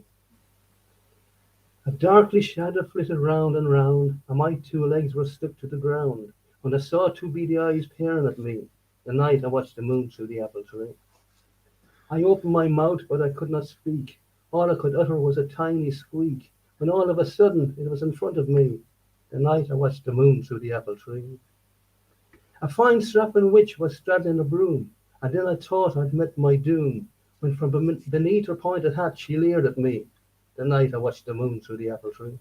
A darkly shadow flitted round and round, and my two legs were stuck to the ground, when I saw two beady eyes peering at me. The night I watched the moon through the apple tree. I opened my mouth, but I could not speak. All I could utter was a tiny squeak, when all of a sudden it was in front of me. The night I watched the moon through the apple tree. A fine strapping witch was straddling a broom, and then I thought I'd met my doom, when from beneath her pointed hat she leered at me. The night I watched the moon through the apple tree.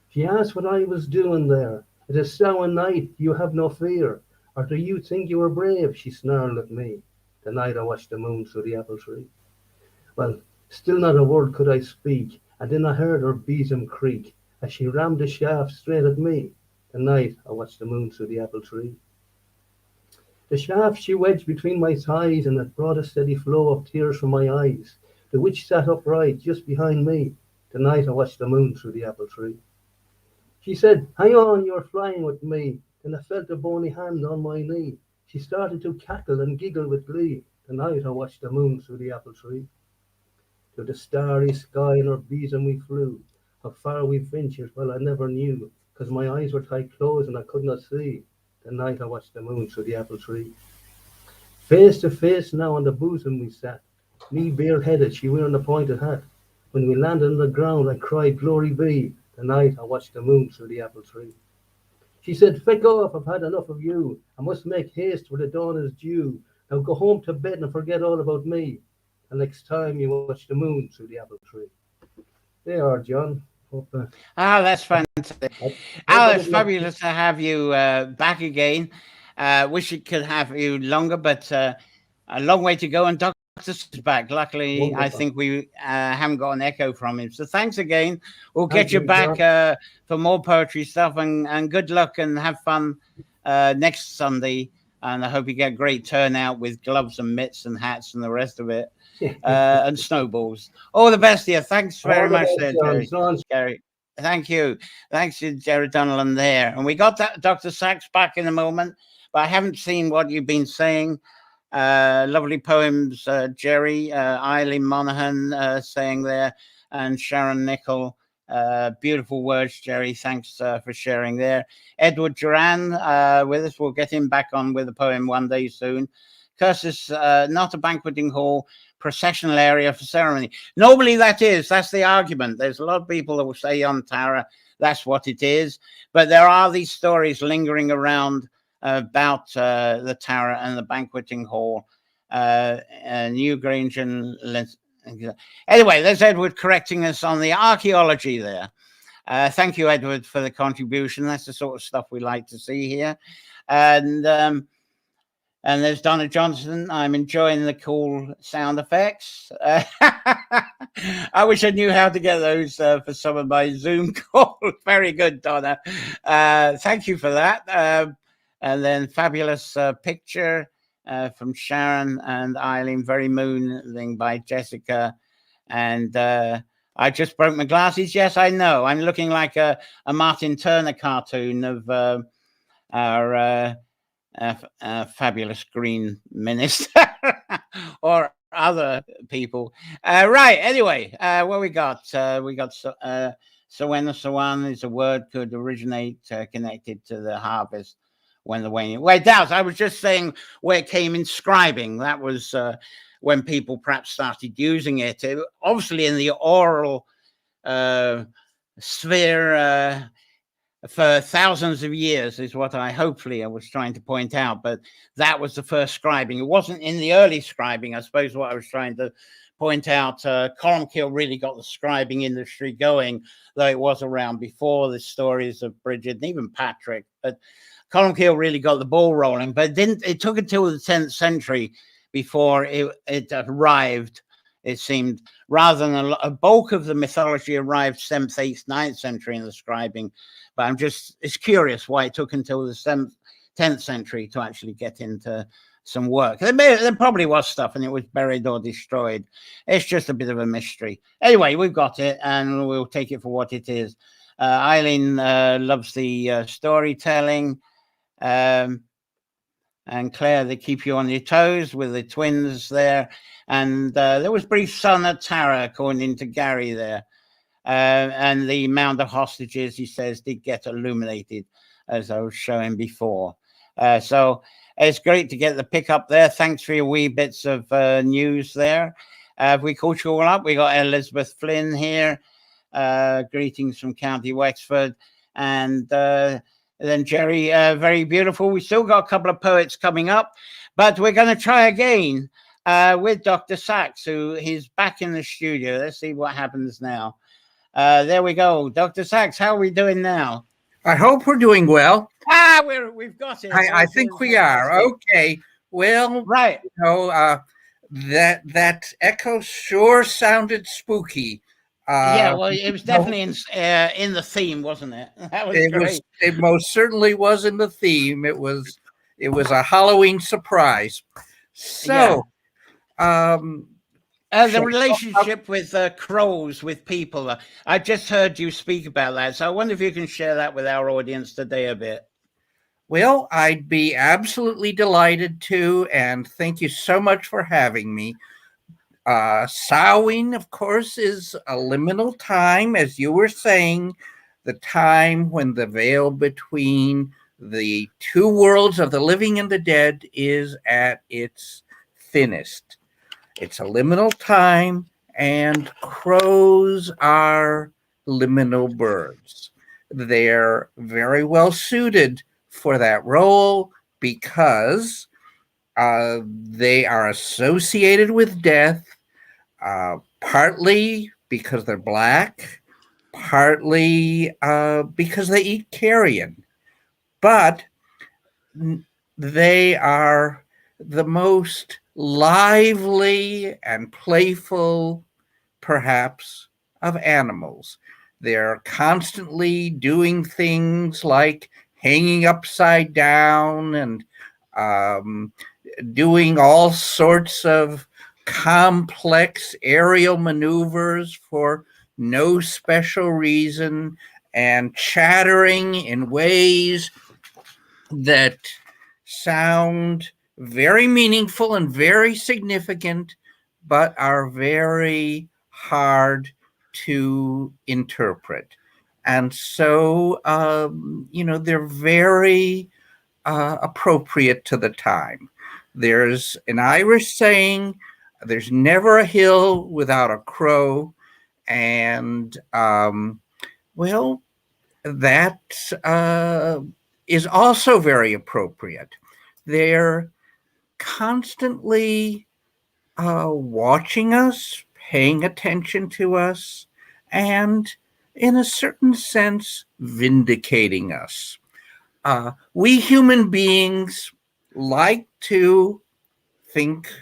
She asked what I was doing there. It is Samhain night, you have no fear, or do you think you are brave? She snarled at me. The night I watched the moon through the apple tree. Well, still not a word could I speak, and then I heard her besom creak as she rammed the shaft straight at me. The night I watched the moon through the apple tree. The shaft she wedged between my thighs, and it brought a steady flow of tears from my eyes. The witch sat upright just behind me. The night I watched the moon through the apple tree. She said, "Hang on, you're flying with me." Then I felt a bony hand on my knee. She started to cackle and giggle with glee. The night I watched the moon through the apple tree. To the starry sky in her besom we flew. How far we ventured, well I never knew, 'cause my eyes were tight closed and I could not see. The night I watched the moon through the apple tree. Face to face now on the bosom we sat. Me bareheaded, she wearing a pointed hat. When we landed on the ground, I cried, "Glory be." The night I watched the moon through the apple tree. She said, "Feck off, I've had enough of you. I must make haste, for the dawn is due. Now go home to bed and forget all about me. And next time you watch the moon through the apple tree." There are, John. That's fantastic. It's fabulous to have you back again. Wish it could have you longer, but a long way to go. And Dr. is back. Luckily, wonderful. I think we haven't got an echo from him. So thanks again. We'll get you back for more poetry stuff, and good luck and have fun next Sunday. And I hope you get a great turnout with gloves and mitts and hats and the rest of it. And snowballs. All the best here. Thanks very much there, Jerry. Thank you. Thanks to Jerry Donnellan there. And we got that Dr. Sax back in a moment, but I haven't seen what you've been saying. Lovely poems, Jerry, Eileen Monahan saying there, and Sharon Nichols. Beautiful words, Jerry. Thanks for sharing there. Edward Duran with us. We'll get him back on with a poem one day soon. Cursus, not a banqueting hall, processional area for ceremony. Normally that's the argument. There's a lot of people that will say on Tara, that's what it is. But there are these stories lingering around about the Tara and the banqueting hall, Newgrange and anyway, there's Edward correcting us on the archaeology there. Thank you, Edward, for the contribution. That's the sort of stuff we like to see here. And there's Donna Johnson. I'm enjoying the cool sound effects. I wish I knew how to get those for some of my Zoom calls. Very good, Donna. Thank you for that. And then fabulous picture from Sharon and Eileen. Very mooning by Jessica. And I just broke my glasses. Yes, I know. I'm looking like a Martin Turner cartoon of our fabulous green minister or other people. Right. Anyway, what we got? We got Sawan is a word could originate connected to the harvest when the waning. Wait, Dowsed. I was just saying where it came in scribing. That was when people perhaps started using it. Obviously, in the oral sphere. For thousands of years is what I was trying to point out, but that was the first scribing. It wasn't in the early scribing. I suppose what I was trying to point out, Columkill really got the scribing industry going, though it was around before the stories of Bridget and even Patrick, but Columkill really got the ball rolling, but it took until the 10th century before it arrived. It seemed, rather than a bulk of the mythology arrived 7th, 8th, 9th century in the scribing. But it's curious why it took until the 10th century to actually get into some work. There probably was stuff and it was buried or destroyed. It's just a bit of a mystery. Anyway, we've got it and we'll take it for what it is. Eileen loves the storytelling. And Claire, they keep you on your toes with the twins there. And there was brief sun at Tara, according to Gary there. And the mound of hostages, he says, did get illuminated, as I was showing before. So it's great to get the pick up there. Thanks for your wee bits of news there. If we caught you all up, we got Elizabeth Flynn here. Greetings from County Wexford. And then Jerry, very beautiful. We still got a couple of poets coming up, but we're going to try again with Dr. Sax, who is back in the studio. Let's see what happens now. There we go. Dr. Sax, how are we doing now? I hope we're doing well. We've got it. I think we are. Okay. Well, right. You know, that echo sure sounded spooky. Yeah, well, it was definitely in the theme, wasn't it? That was great. It most certainly was in the theme. It was a Halloween surprise. So, the relationship with crows with people. I just heard you speak about that, so I wonder if you can share that with our audience today a bit. Well, I'd be absolutely delighted to, and thank you so much for having me. Samhain, of course, is a liminal time, as you were saying, the time when the veil between the two worlds of the living and the dead is at its thinnest. It's a liminal time, and crows are liminal birds. They're very well suited for that role because they are associated with death, partly because they're black, partly because they eat carrion. But they are the most lively and playful, perhaps, of animals. They're constantly doing things like hanging upside down and doing all sorts of complex aerial maneuvers for no special reason and chattering in ways that sound very meaningful and very significant, but are very hard to interpret. And so, they're very appropriate to the time. There's an Irish saying, there's never a hill without a crow. And, that is also very appropriate. They're constantly watching us, paying attention to us, and in a certain sense, vindicating us. We human beings like to think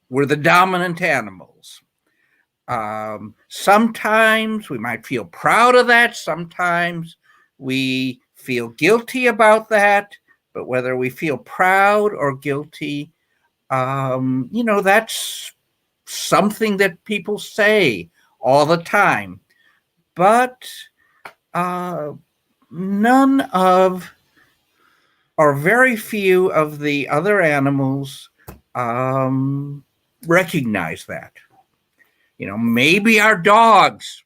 we're the dominant animals. Sometimes we might feel proud of that. Sometimes we feel guilty about that. But whether we feel proud or guilty, that's something that people say all the time. But none of, or very few of the other animals recognize that. Maybe our dogs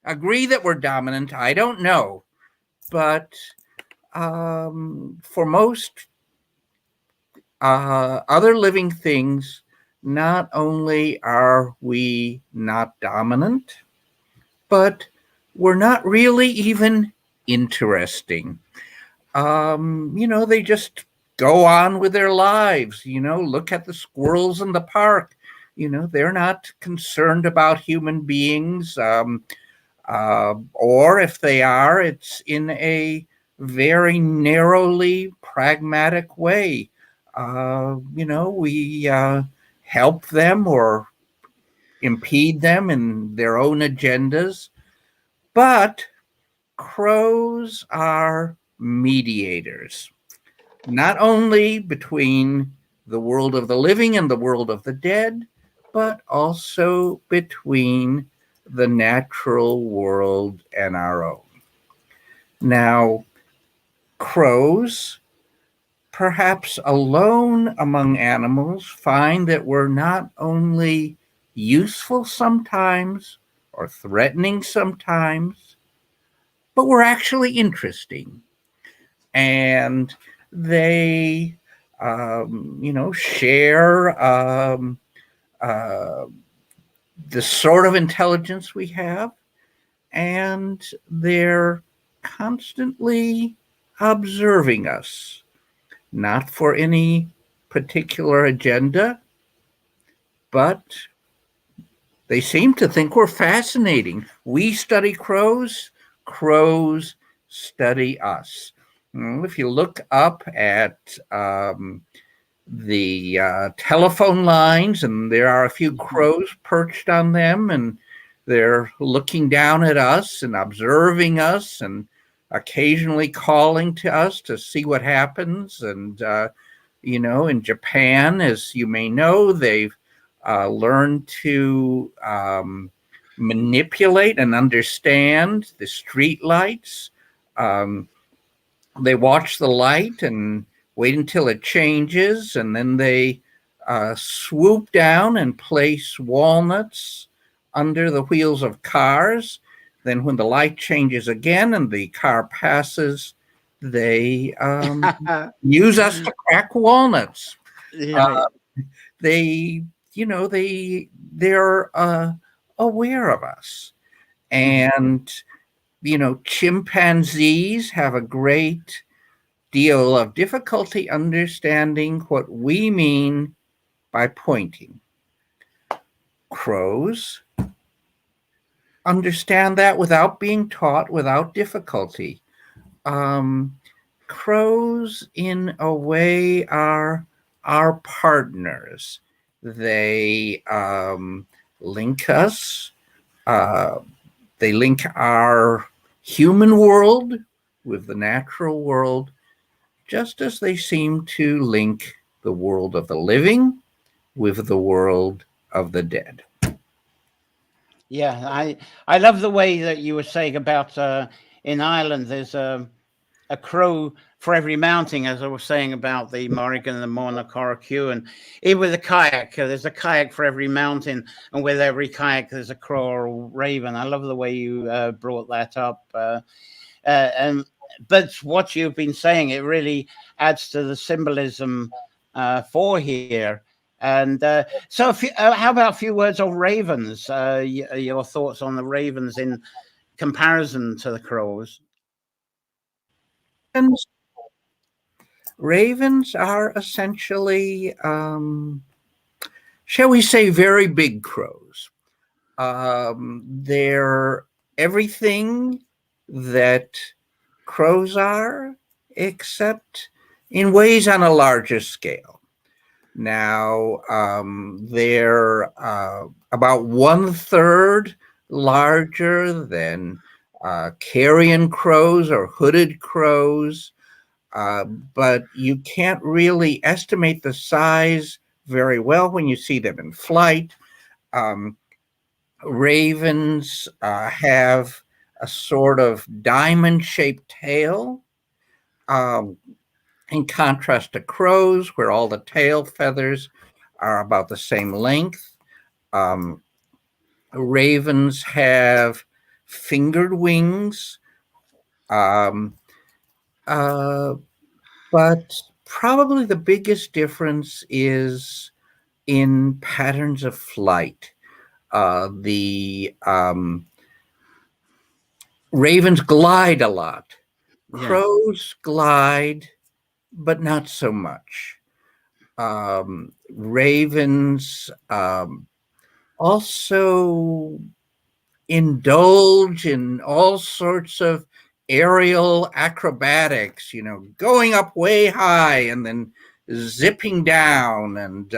agree that we're dominant. I don't know. But for most other living things, not only are we not dominant, but we're not really even interesting. They just go on with their lives. Look at the squirrels in the park. They're not concerned about human beings, or if they are, it's in a very narrowly pragmatic way. We help them or impede them in their own agendas. But crows are mediators. not only between the world of the living and the world of the dead, but also between the natural world and our own. Now, crows, perhaps alone among animals, find that we're not only useful sometimes or threatening sometimes, but we're actually interesting. And they, share the sort of intelligence we have, and they're constantly observing us, not for any particular agenda, but they seem to think we're fascinating. We study crows, crows study us. If you look up at the telephone lines, and there are a few crows perched on them, and they're looking down at us and observing us and occasionally calling to us to see what happens. And, in Japan, as you may know, they've learned to manipulate and understand the street lights. They watch the light and wait until it changes, and then they swoop down and place walnuts under the wheels of cars. Then when the light changes again and the car passes, they use us to crack walnuts. Yeah. They're aware of us. And, chimpanzees have a great deal of difficulty understanding what we mean by pointing. Crows understand that without being taught, without difficulty. Crows, in a way, are our partners. They link us. They link our human world with the natural world, just as they seem to link the world of the living with the world of the dead. Yeah, I love the way that you were saying about in Ireland there's a crow for every mountain, as I was saying about the Morrigan and the Morna Coracue, and even with a kayak, there's a kayak for every mountain, and with every kayak there's a crow or a raven. I love the way you brought that up. But what you've been saying, it really adds to the symbolism for here. And so, how about a few words on ravens? Your thoughts on the ravens in comparison to the crows? Ravens are essentially, shall we say, very big crows. They're everything that crows are, except in ways on a larger scale. Now, they're about 1/3 larger than carrion crows or hooded crows, but you can't really estimate the size very well when you see them in flight. Ravens have a sort of diamond-shaped tail, in contrast to crows, where all the tail feathers are about the same length. Ravens have fingered wings, but probably the biggest difference is in patterns of flight. The ravens glide a lot. Crows glide, but not so much. Ravens also indulge in all sorts of aerial acrobatics, going up way high and then zipping down and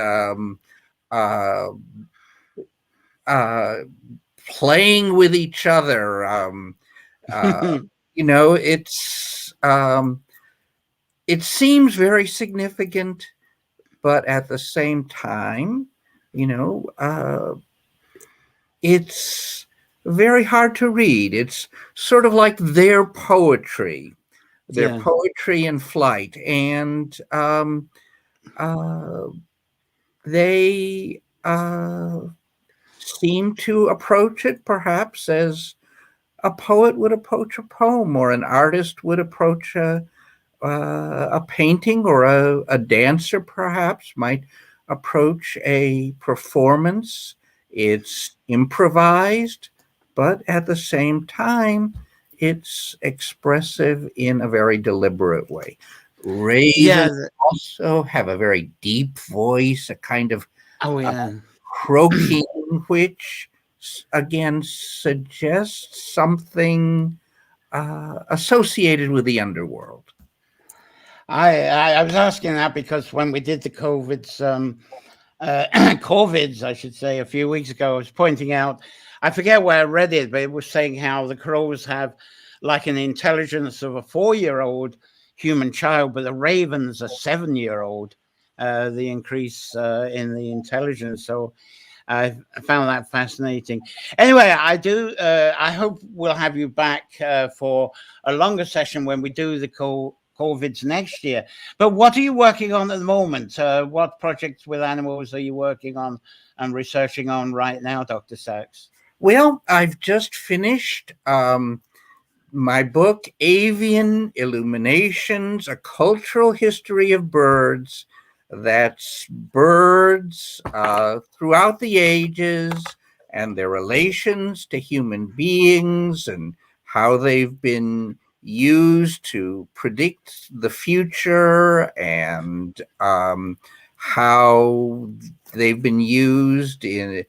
playing with each other. It's it seems very significant, but at the same time, it's very hard to read. It's sort of like their poetry Yeah. in flight. And they seem to approach it perhaps as a poet would approach a poem, or an artist would approach a painting, or a dancer perhaps might approach a performance. It's improvised, but at the same time, it's expressive in a very deliberate way. Ravens also have a very deep voice, a kind of croaking, which again suggests something associated with the underworld. I was asking that because when we did the COVIDs, I should say, a few weeks ago, I was pointing out, I forget where I read it, but it was saying how the crows have like an intelligence of a 4-year-old human child, but the ravens are 7-year-old, the increase in the intelligence. So I found that fascinating. Anyway, I hope we'll have you back for a longer session when we do the COVIDs next year. But what are you working on at the moment? What projects with animals are you working on and researching on right now, Dr. Sax? Well, I've just finished my book, Avian Illuminations, A Cultural History of Birds. That's birds throughout the ages and their relations to human beings, and how they've been used to predict the future, and how they've been used in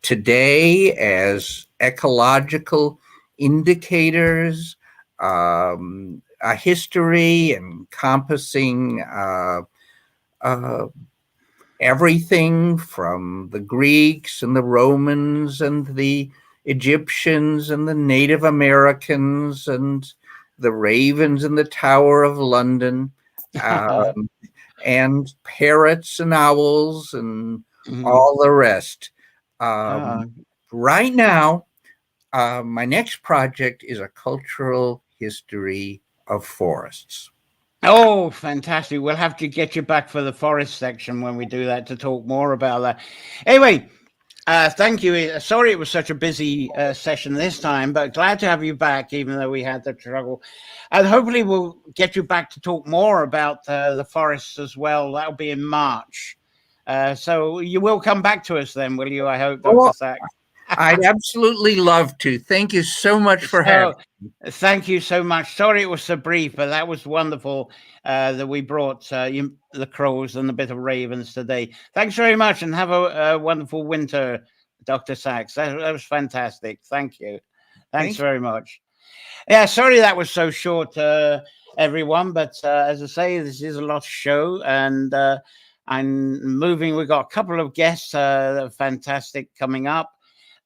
today as ecological indicators, a history encompassing everything from the Greeks and the Romans and the Egyptians and the Native Americans and the ravens in the Tower of London, and parrots and owls and all the rest. Right now, my next project is a cultural history of forests. Oh, fantastic. We'll have to get you back for the forest section when we do that to talk more about that. Anyway, thank you. Sorry it was such a busy session this time, but glad to have you back, even though we had the trouble. And hopefully we'll get you back to talk more about the forests as well. That'll be in March. So you will come back to us then, will you? I hope, Dr. Sax. I'd absolutely love to. Thank you so much for having me. Thank you so much. Sorry it was so brief, but that was wonderful that we brought the crows and a bit of ravens today. Thanks very much, and have a wonderful winter, Dr. Sax. That was fantastic. Thank you. Thanks very much. Yeah, sorry that was so short, everyone, but as I say, this is a lot of show, and I'm moving. We've got a couple of guests that are fantastic coming up.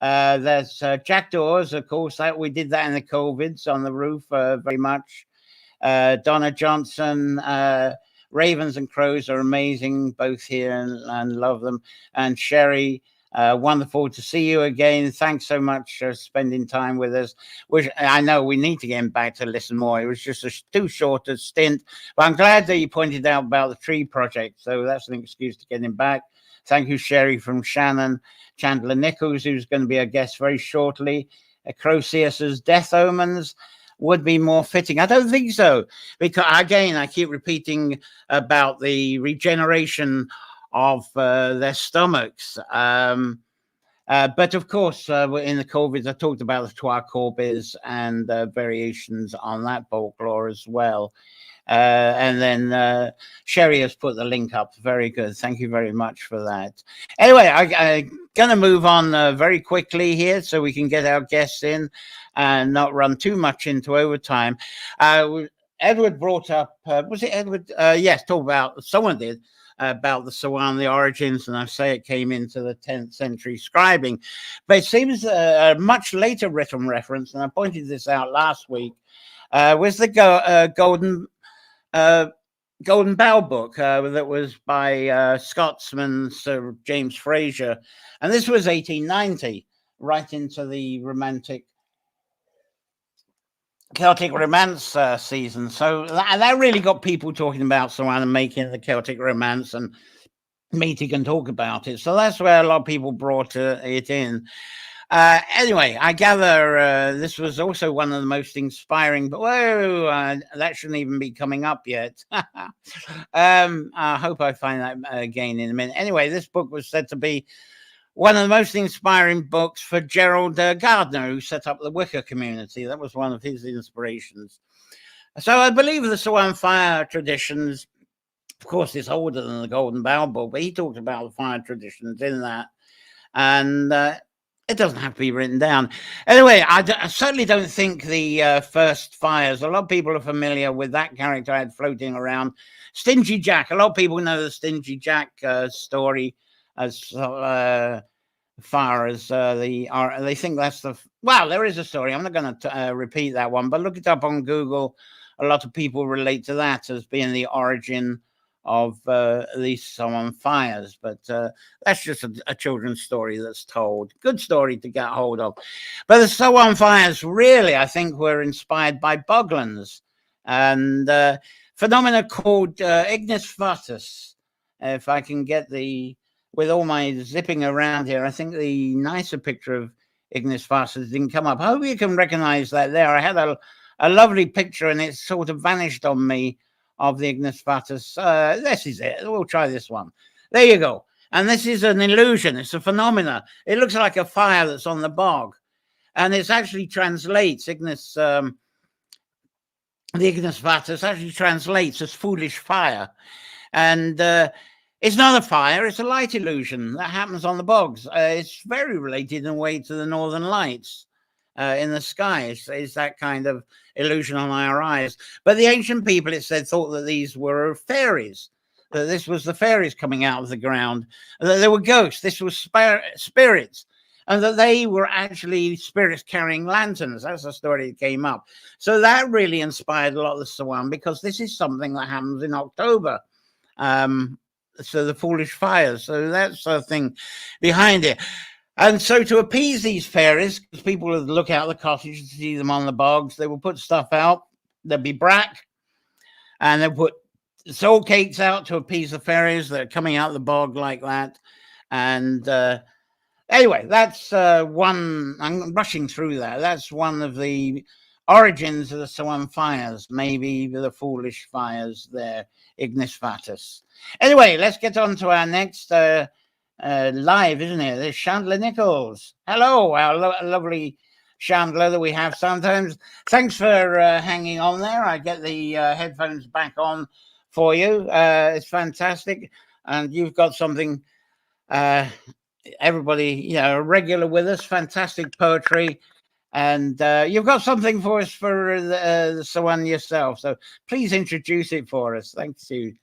There's jackdaws, of course, that we did that in the COVIDs on the roof very much. Donna Johnson, ravens and crows are amazing, both here, and love them. And Sherry, wonderful to see you again. Thanks so much for spending time with us, which I know we need to get back to listen more. It was just too short a stint, but I'm glad that you pointed out about the tree project, so that's an excuse to get him back. Thank you, Sherry from Shannon. Chandler Nichols, who's going to be a guest very shortly. Croceus's Death Omens would be more fitting. I don't think so, because again, I keep repeating about the regeneration of their stomachs. But of course, in the COVIDs, I talked about the Trois Courbes and variations on that folklore as well. And then Sherry has put the link up. Very good. Thank you very much for that. Anyway, I'm going to move on very quickly here so we can get our guests in and not run too much into overtime. Edward brought up, was it Edward? Yes, talk about, someone did, about the Sawan, the origins, and I say it came into the 10th century scribing. But it seems a much later written reference, and I pointed this out last week, was the golden Golden Bell book that was by Scotsman Sir James Fraser. And this was 1890, right into the romantic Celtic romance season. So that really got people talking about Samhain and making the Celtic romance and meeting and talk about it. So that's where a lot of people brought it in. Anyway, I gather this was also one of the most inspiring, but that shouldn't even be coming up yet. I hope I find that again in a minute. Anyway, this book was said to be one of the most inspiring books for Gerald Gardner, who set up the Wicca community. That was one of his inspirations. So I believe the Samhain fire traditions, of course, it's older than the Golden Bough book, but he talked about the fire traditions in that. And it doesn't have to be written down. Anyway, I certainly don't think the first fires, a lot of people are familiar with that character I had floating around. Stingy Jack. A lot of people know the Stingy Jack story as far as they think that's there is a story. I'm not going to repeat that one, but look it up on Google. A lot of people relate to that as being the origin of these Samhain fires, but that's just a children's story that's told. Good story to get hold of. But the Samhain fires really, I think, were inspired by boglands and phenomena called ignis fatuus. If I can get with all my zipping around here, I think the nicer picture of ignis fatuus didn't come up. I hope you can recognize that there. I had a lovely picture and it sort of vanished on me of the ignis fatuus. This is it. We'll try this one. There you go. And this is an illusion. It's a phenomena. It looks like a fire that's on the bog. And it actually translates, the ignis fatuus actually translates as foolish fire. And it's not a fire, it's a light illusion that happens on the bogs. It's very related in a way to the northern lights in the sky. It's that kind of illusion on our eyes. But the ancient people, it said, thought that these were fairies, that this was the fairies coming out of the ground, that they were ghosts, this was spirits, and that they were actually spirits carrying lanterns. That's the story that came up. So that really inspired a lot of the Samhain, because this is something that happens in October. So the foolish fires. So that's the thing behind it. And so to appease these fairies, because people would look out the cottage to see them on the bogs, they will put stuff out. There'll be brack, and they'll put soul cakes out to appease the fairies that are coming out of the bog like that. And anyway, that's one. I'm rushing through that. That's one of the origins of the Samhain fires, maybe the foolish fires there, ignis fatuus. Anyway, let's get on to our next live, isn't it? There's Chandler Nichols. Hello, our lovely Chandler that we have sometimes. Thanks for hanging on there. I get the headphones back on for you. It's fantastic. And you've got something, everybody, a regular with us, fantastic poetry. And you've got something for us for the Samhain yourself. So please introduce it for us. Thank you.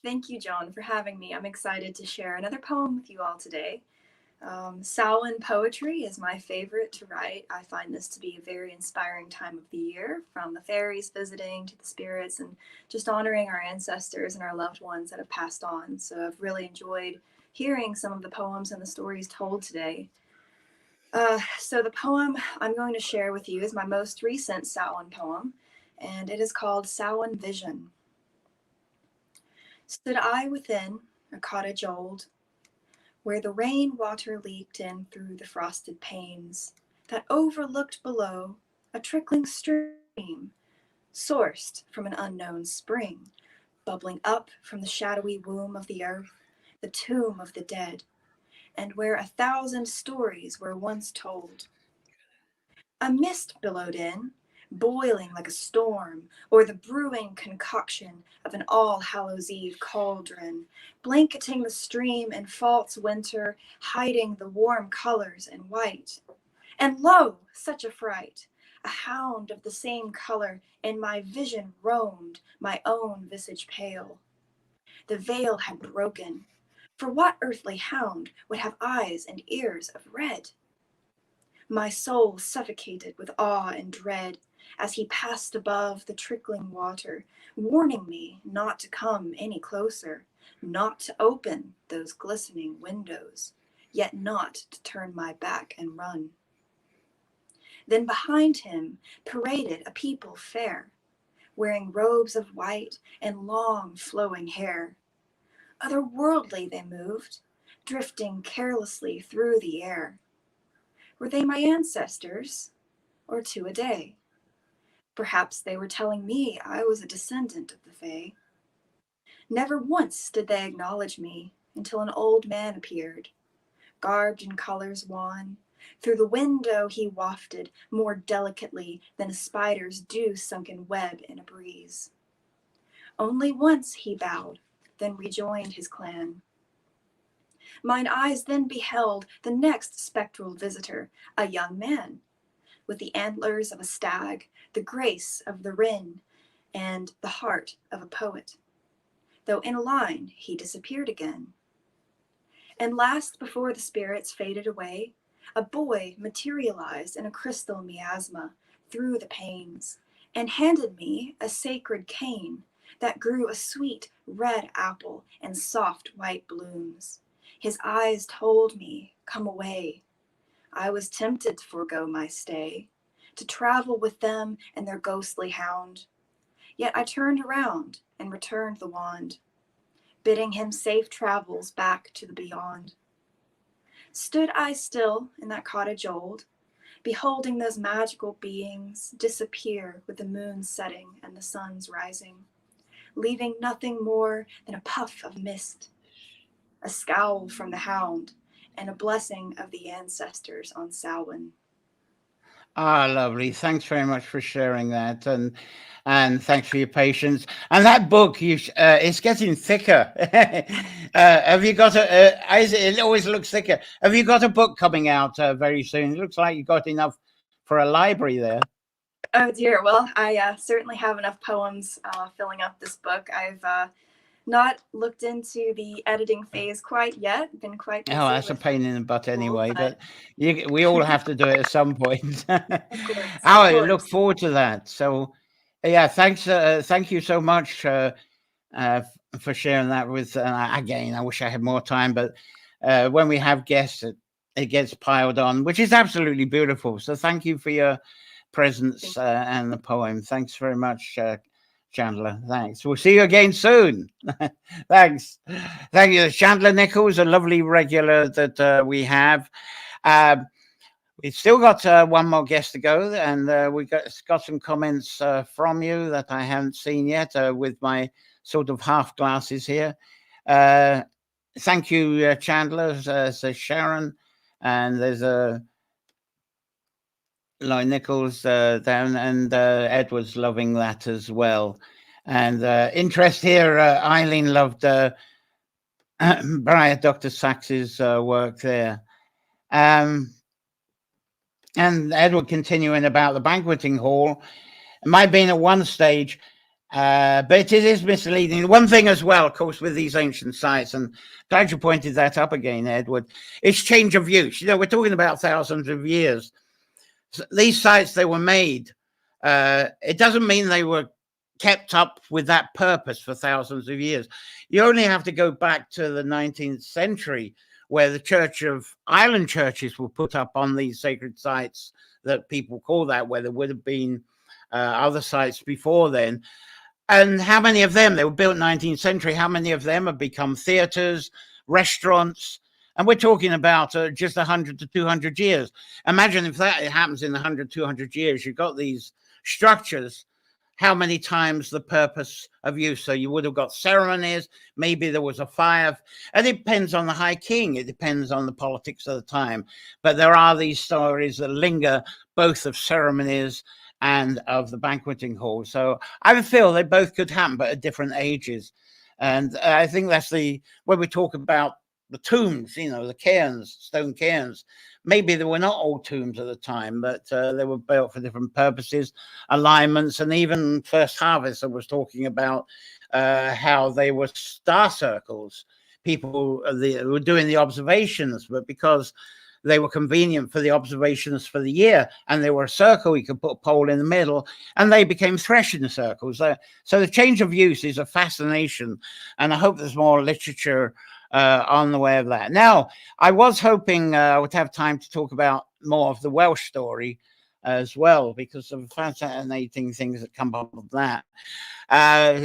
Thank you, John, for having me. I'm excited to share another poem with you all today. Samhain Poetry is my favorite to write. I find this to be a very inspiring time of the year, from the fairies visiting to the spirits and just honoring our ancestors and our loved ones that have passed on. So I've really enjoyed hearing some of the poems and the stories told today. So the poem I'm going to share with you is my most recent Samhain poem, and it is called Samhain Vision. Stood I within a cottage old, where the rain water leaked in through the frosted panes, that overlooked below a trickling stream, sourced from an unknown spring, bubbling up from the shadowy womb of the earth, the tomb of the dead, and where 1,000 stories were once told. A mist billowed in, boiling like a storm, or the brewing concoction of an All Hallows Eve cauldron, blanketing the stream in false winter, hiding the warm colors in white. And lo, such a fright! A hound of the same color in my vision roamed, my own visage pale. The veil had broken, for what earthly hound would have eyes and ears of red? My soul suffocated with awe and dread, as he passed above the trickling water, warning me not to come any closer, not to open those glistening windows, yet not to turn my back and run. Then behind him paraded a people fair, wearing robes of white and long flowing hair. Otherworldly they moved, drifting carelessly through the air. Were they my ancestors, or two a day? Perhaps they were telling me I was a descendant of the Fae. Never once did they acknowledge me until an old man appeared, garbed in colors wan. Through the window he wafted more delicately than a spider's dew-sunken web in a breeze. Only once he bowed, then rejoined his clan. Mine eyes then beheld the next spectral visitor, a young man, with the antlers of a stag, the grace of the wren, and the heart of a poet. Though in a line he disappeared again. And last, before the spirits faded away, a boy materialized in a crystal miasma through the panes, and handed me a sacred cane that grew a sweet red apple and soft white blooms. His eyes told me, come away. I was tempted to forego my stay, to travel with them and their ghostly hound. Yet I turned around and returned the wand, bidding him safe travels back to the beyond. Stood I still in that cottage old, beholding those magical beings disappear with the moon's setting and the sun's rising, leaving nothing more than a puff of mist, a scowl from the hound, and a blessing of the ancestors on Samhain. Ah, lovely. Thanks very much for sharing that, and thanks for your patience. And that book, it's getting thicker. Have you got it always looks thicker. Have you got a book coming out very soon? It looks like you got enough for a library there. Oh dear. Well, I certainly have enough poems filling up this book. I've not looked into the editing phase quite yet. Been quite busy. Oh, that's a pain in the butt anyway, but we all have to do it at some point. I look forward to that. So, yeah, thanks. Thank you so much for sharing that with. Again, I wish I had more time, but when we have guests, it gets piled on, which is absolutely beautiful. So, thank you for your presence and the poem. Thanks very much, Chandler. Thanks. We'll see you again soon. Thanks. Thank you. Chandler Nichols, a lovely regular that we have. We've still got one more guest to go, and we've got some comments from you that I haven't seen yet with my sort of half glasses here. Thank you, Chandler, says Sharon. And there's a Eileen Nichols down, and Edward's loving that as well. And interest here, Eileen loved Dr. Sax's work there. And Edward continuing about the Banqueting Hall. It might have been at one stage, but it is misleading. One thing as well, of course, with these ancient sites, and glad you pointed that up again, Edward, it's change of use. You know, we're talking about thousands of years. These sites, they were made. It doesn't mean they were kept up with that purpose for thousands of years. You only have to go back to the 19th century, where the Church of Island churches were put up on these sacred sites that people call that, where there would have been other sites before then. And how many of them, they were built 19th century, how many of them have become theaters, restaurants? And we're talking about just 100 to 200 years. Imagine if that happens in 100, 200 years, you've got these structures, how many times the purpose of use? So you would have got ceremonies, maybe there was a fire. And it depends on the High King. It depends on the politics of the time. But there are these stories that linger, both of ceremonies and of the Banqueting Hall. So I feel they both could happen, but at different ages. And I think that's when we talk about the tombs, you know, the cairns, stone cairns. Maybe they were not all tombs at the time, but they were built for different purposes, alignments, and even First Harvest. I was talking about how they were star circles. People were doing the observations, but because they were convenient for the observations for the year, and they were a circle. You could put a pole in the middle, and they became threshing circles. So the change of use is a fascination, and I hope there's more literature on the way of that. Now, I was hoping I would have time to talk about more of the Welsh story as well, because of fascinating things that come up of that.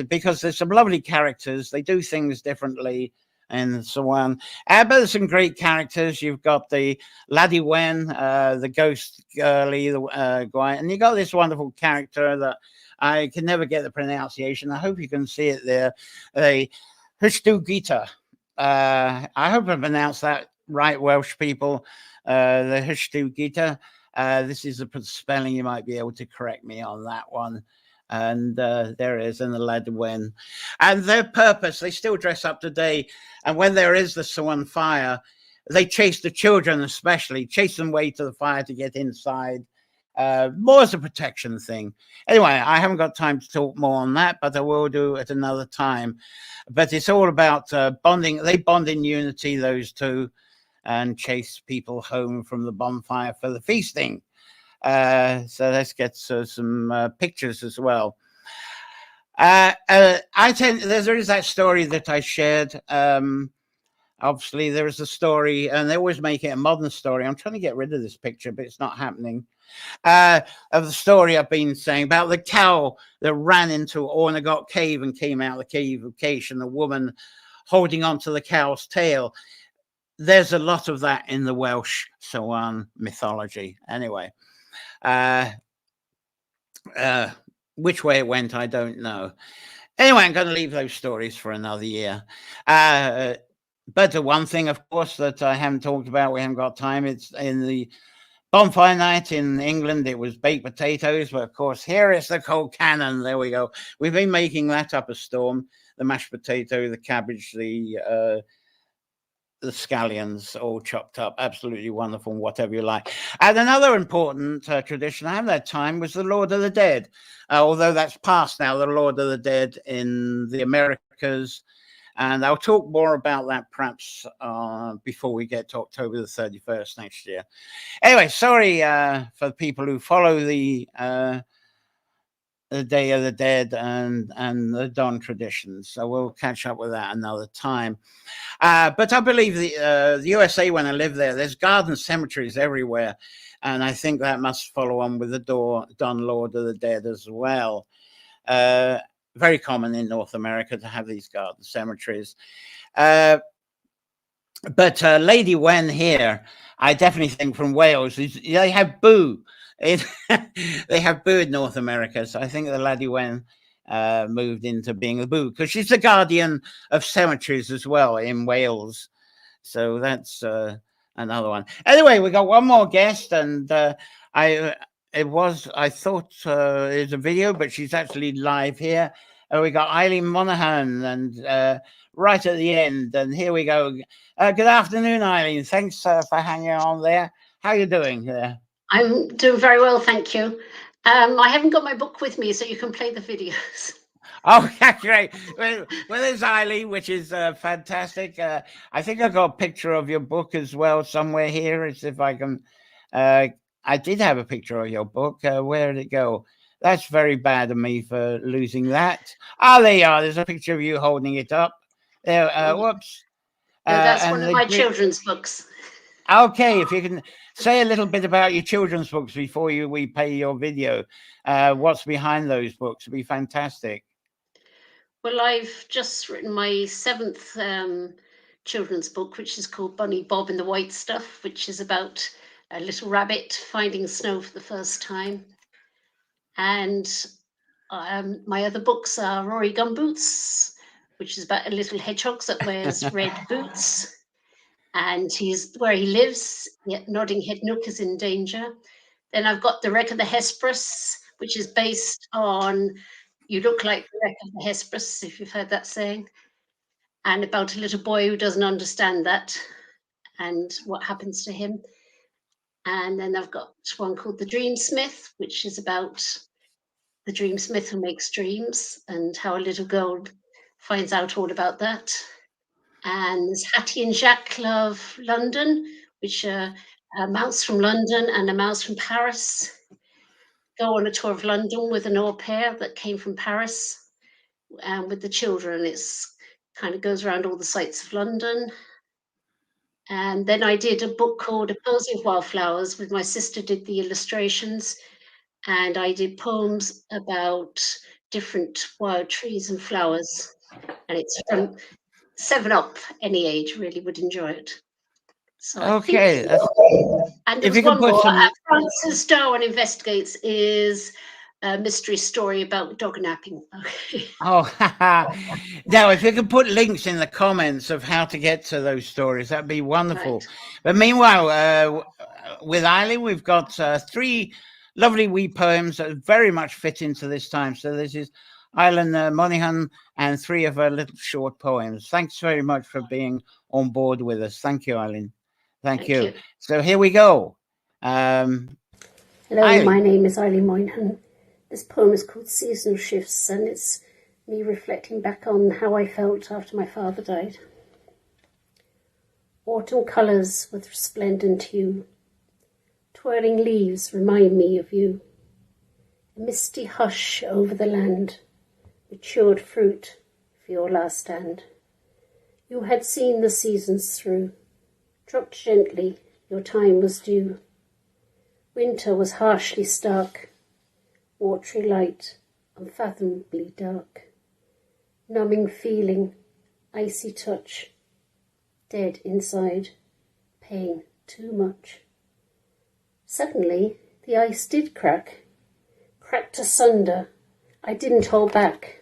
Because there's some lovely characters, they do things differently and so on. But there's some great characters. You've got the Laddie Wen, the ghost girlie, the guy, and you got this wonderful character that I can never get the pronunciation. I hope you can see it there. The Hushtu Gita. I hope I pronounced that right, Welsh people. The Hushtu Gita. This is the spelling. You might be able to correct me on that one. And there it is in the Laddie Wen. And their purpose, they still dress up today. And when there is the Samhain fire, they chase the children, especially, chase them away to the fire to get inside. More as a protection thing. Anyway, I haven't got time to talk more on that, but I will do at another time. But it's all about bonding. They bond in unity, those two, and chase people home from the bonfire for the feasting. So let's get some pictures as well. There is that story that I shared. Obviously, there is a story, and they always make it a modern story. I'm trying to get rid of this picture, but it's not happening. Of the story I've been saying about the cow that ran into Ornagot Cave and came out of the cave of Caish, and the woman holding onto the cow's tail. There's a lot of that in the Welsh Samhain mythology. Anyway. Which way it went, I don't know. Anyway, I'm going to leave those stories for another year. But the one thing, of course, that I haven't talked about, we haven't got time, it's in the bonfire night in England, it was baked potatoes, but of course, here is the cold cannon. There we go. We've been making that up a storm, the mashed potato, the cabbage, the scallions all chopped up, absolutely wonderful, whatever you like. And another important tradition I haven't had time was the Lord of the Dead, although that's past now, the Lord of the Dead in the Americas. And I'll talk more about that perhaps before we get to October the 31st next year. Anyway, sorry for the people who follow the Day of the Dead and the Dawn traditions. So we'll catch up with that another time. But I believe the USA, when I lived there, there's garden cemeteries everywhere. And I think that must follow on with the Dawn Lord of the Dead as well. Very common in North America to have these garden cemeteries. But Lady Wen here, I definitely think from Wales, they have Boo. They have Boo in North America, so I think the Laddie Wen moved into being the Boo, because she's the guardian of cemeteries as well in Wales. So that's another one. Anyway, we got one more guest, and I thought it was a video, but she's actually live here. We got Eileen Monahan, and right at the end, and here we go. Good afternoon, Eileen. Thanks for hanging on there. How are you doing there? I'm doing very well, thank you. I haven't got my book with me, so you can play the videos. Oh, yeah, great. Well, there's Eileen, which is fantastic. I think I got a picture of your book as well somewhere here. As if I can. I did have a picture of your book. Where did it go? That's very bad of me for losing that. Oh, there you are. There's a picture of you holding it up. There. Whoops. No, that's one of my children's books. Okay, if you can say a little bit about your children's books before we play your video. What's behind those books would be fantastic. Well, I've just written my 7th children's book, which is called Bunny Bob and the White Stuff, which is about a little rabbit finding snow for the first time. And my other books are Rory Gumboots, which is about a little hedgehog that wears red boots. And he's where he lives, yet Nodding Head Nook is in danger. Then I've got The Wreck of the Hesperus, which is based on You Look Like the Wreck of the Hesperus, if you've heard that saying, and about a little boy who doesn't understand that and what happens to him. And then I've got one called The Dreamsmith, which is about the dreamsmith who makes dreams and how a little girl finds out all about that. And there's Hattie and Jacques Love London, which are a mouse from London and a mouse from Paris go on a tour of London with an au pair that came from Paris, and with the children. It's kind of goes around all the sights of London. And then I did a book called A Posy of Wildflowers with my sister, did the illustrations, and I did poems about different wild trees and flowers. And it's from 7 up, any age really would enjoy it. So I Okay, think, and there if was you can one put more. some. Francis Darwin Investigates is a mystery story about dog napping. Okay. Oh, now if you could put links in the comments of how to get to those stories, that'd be wonderful. Right. But meanwhile, with Eileen, we've got 3 lovely wee poems that very much fit into this time. So this is Eileen Monahan and 3 of her little short poems. Thanks very much for being on board with us. Thank you, Eileen. Thank you. So here we go. Hello, Eileen. My name is Eileen Monahan. This poem is called Seasonal Shifts, and it's me reflecting back on how I felt after my father died. Autumn colours with resplendent hue, twirling leaves remind me of you. A misty hush over the land, matured fruit for your last stand. You had seen the seasons through, dropped gently, your time was due. Winter was harshly stark, watery light, unfathomably dark. Numbing feeling, icy touch, dead inside, pain too much. Suddenly, the ice did cracked asunder. I didn't hold back.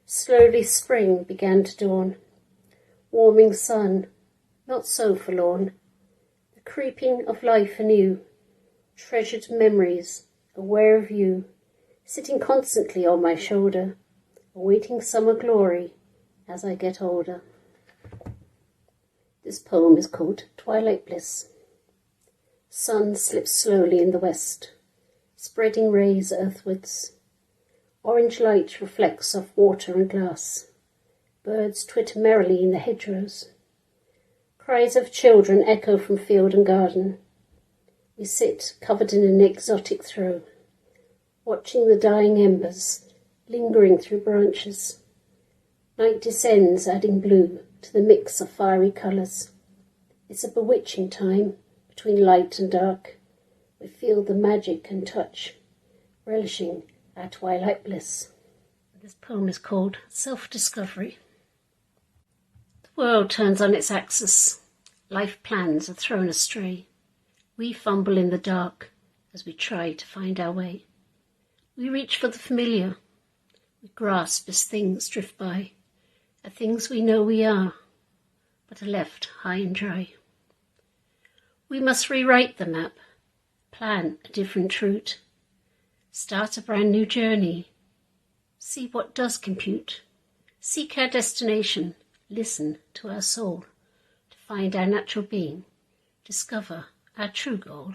Slowly spring began to dawn. Warming sun, not so forlorn. The creeping of life anew. Treasured memories, aware of you, sitting constantly on my shoulder, awaiting summer glory as I get older. This poem is called Twilight Bliss. Sun slips slowly in the west, spreading rays earthwards. Orange light reflects off water and glass. Birds twitter merrily in the hedgerows. Cries of children echo from field and garden. We sit covered in an exotic throw, watching the dying embers, lingering through branches. Night descends, adding blue to the mix of fiery colours. It's a bewitching time, between light and dark. We feel the magic and touch, relishing our twilight bliss. This poem is called Self-Discovery. The world turns on its axis. Life plans are thrown astray. We fumble in the dark as we try to find our way. We reach for the familiar. We grasp as things drift by, the things we know we are, but are left high and dry. We must rewrite the map, plan a different route, start a brand new journey, see what does compute, seek our destination, listen to our soul, to find our natural being, discover our true goal.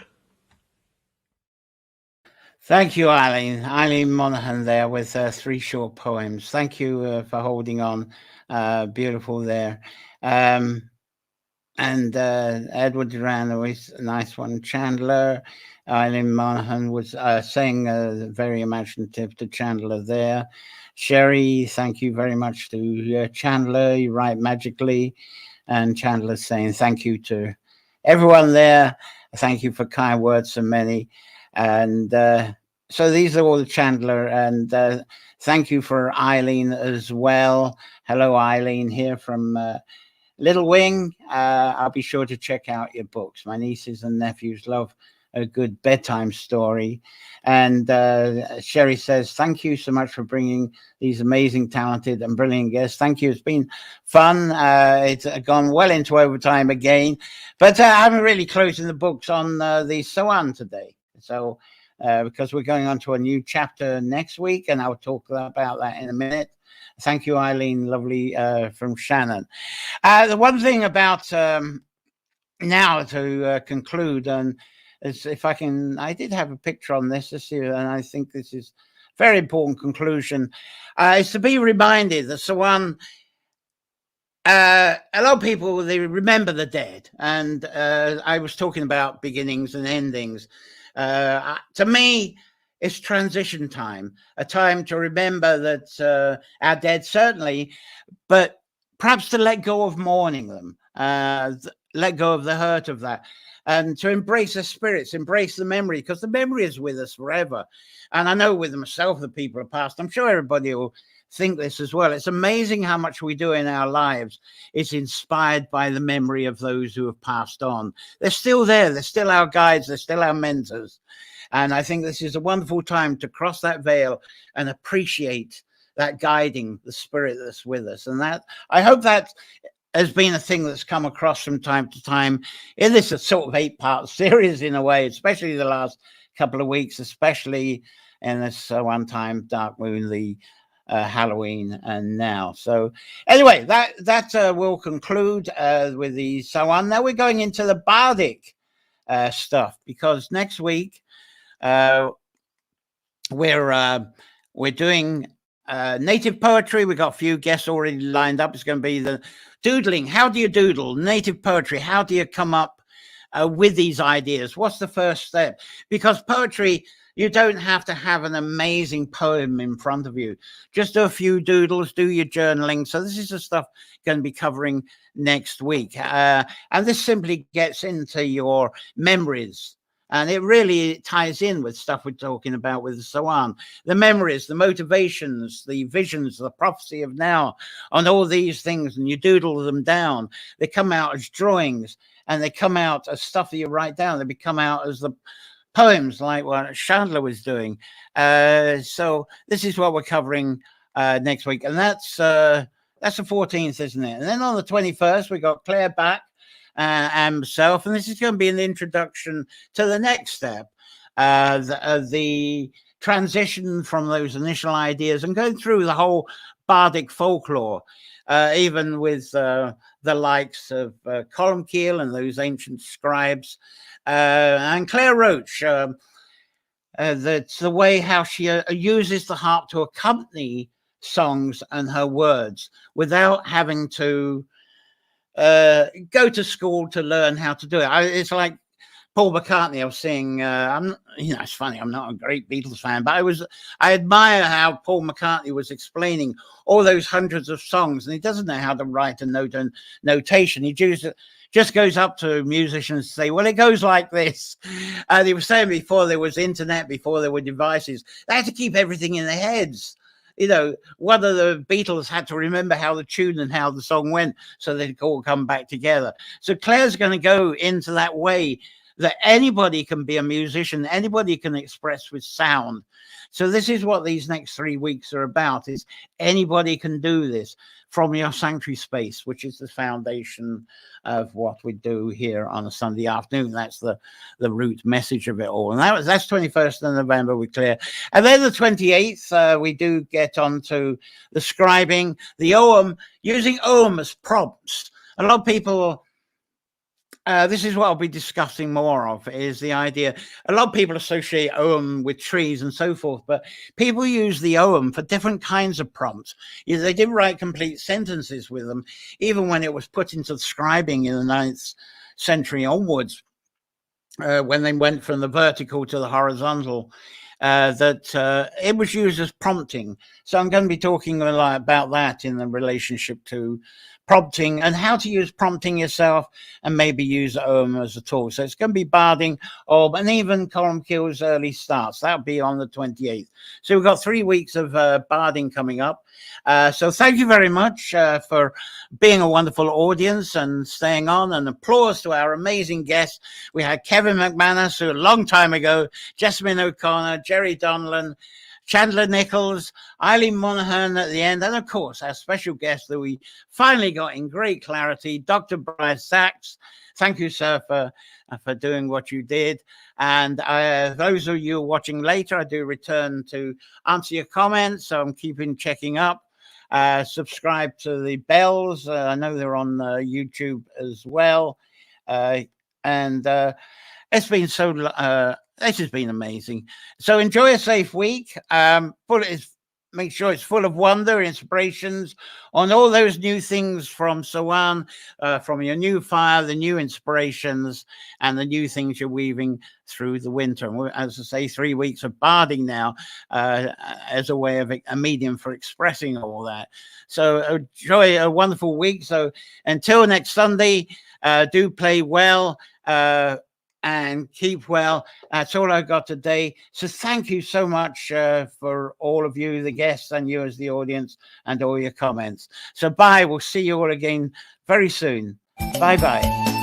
Thank you, Eileen. Eileen Monahan there with 3 short poems. Thank you for holding on. Beautiful there. And Edward Duran was a nice one. Chandler. Eileen Monahan was saying very imaginative to Chandler there. Sherry, thank you very much to Chandler. You write magically. And Chandler saying thank you to everyone there. Thank you for kind words, so many. And so these are all the Chandler. And thank you for Eileen as well. Hello, Eileen, here from Little Wing. I'll be sure to check out your books. My nieces and nephews love a good bedtime story. And Sherry says, thank you so much for bringing these amazing, talented and brilliant guests. Thank you. It's been fun. It's gone well into overtime again, but I'm really closing the books on the Samhain today. So because we're going on to a new chapter next week, and I'll talk about that in a minute. Thank you, Eileen. Lovely from Shannon. The one thing about now to conclude, and if I can, I did have a picture on this year, and I think this is a very important conclusion, is to be reminded that Samhain a lot of people, they remember the dead, and I was talking about beginnings and endings. To me, it's transition time, a time to remember that our dead, certainly, but perhaps to let go of mourning them, let go of the hurt of that, and to embrace the spirits, embrace the memory, because the memory is with us forever. And I know with myself, the people have passed. I'm sure everybody will think this as well. It's amazing how much we do in our lives is inspired by the memory of those who have passed on. They're still there. They're still our guides. They're still our mentors. And I think this is a wonderful time to cross that veil and appreciate that guiding, the spirit that's with us. And that, I hope that has been a thing that's come across from time to time in this sort of 8-part series in a way, especially the last couple of weeks, especially in this one time, Dark Moon, the Halloween, and now. So anyway, that will conclude with the so on. Now we're going into the bardic stuff, because next week we're doing native poetry. We've got a few guests already lined up. It's going to be the doodling. How do you doodle? Native poetry. How do you come up with these ideas? What's the first step? Because poetry, you don't have to have an amazing poem in front of you. Just do a few doodles, do your journaling. So this is the stuff going to be covering next week. And this simply gets into your memories. And it really ties in with stuff we're talking about with the Sawan. The memories, the motivations, the visions, the prophecy of now, on all these things, and you doodle them down. They come out as drawings, and they come out as stuff that you write down. They come out as the poems, like what Chandler was doing. So this is what we're covering next week. And that's the 14th, isn't it? And then on the 21st, we got Claire back and myself. And this is going to be an introduction to the next step, the transition from those initial ideas and going through the whole bardic folklore, even with the likes of Columkille and those ancient scribes. And Claire Roach, that's the way how she uses the harp to accompany songs and her words without having to go to school to learn how to do it. It's like Paul McCartney. I was seeing, it's funny, I'm not a great Beatles fan, but I admire how Paul McCartney was explaining all those hundreds of songs, and he doesn't know how to write a note and notation. He just goes up to musicians and say, well, it goes like this. And he was saying before there was internet, before there were devices, they had to keep everything in their heads. One of the Beatles had to remember how the tune and how the song went so they could all come back together. So Claire's going to go into that way that anybody can be a musician, anybody can express with sound. So this is what these next 3 weeks are about, is anybody can do this from your sanctuary space, which is the foundation of what we do here on a Sunday afternoon. That's the root message of it all. And that's 21st of November with Claire. And then the 28th, we do get on to the scribing, the Ogham, using Ogham as prompts. A lot of people... this is what I'll be discussing more of, is the idea. A lot of people associate Ogham with trees and so forth, but people use the Ogham for different kinds of prompts. They didn't write complete sentences with them, even when it was put into scribing in the 9th century onwards, when they went from the vertical to the horizontal, that it was used as prompting. So I'm going to be talking about that in the relationship to prompting and how to use prompting yourself, and maybe use Ogham as a tool. So it's going to be barding, and even Columkille's early starts. That'll be on the 28th. So we've got 3 weeks of barding coming up. So thank you very much for being a wonderful audience and staying on, and applause to our amazing guests. We had Kevin McManus, who a long time ago, Jessamine O'Connor, Jerry Donlan, Chandler Nichols, Eileen Monahan at the end, and of course our special guest that we finally got in great clarity, Dr. Boria Sax. Thank you, sir, for doing what you did. And those of you watching later, I do return to answer your comments, so I'm checking up. Subscribe to the bells. I know they're on YouTube as well. And it's been so... this has been amazing. So enjoy a safe week. make sure it's full of wonder, inspirations on all those new things from Samhain, from your new fire, the new inspirations, and the new things you're weaving through the winter. And as I say, 3 weeks of barding now as a way of a medium for expressing all that. So enjoy a wonderful week. So until next Sunday, do play well. And keep well. That's all I've got today. So thank you so much for all of you, the guests, and you as the audience, and all your comments. So bye. We'll see you all again very soon. Bye-bye.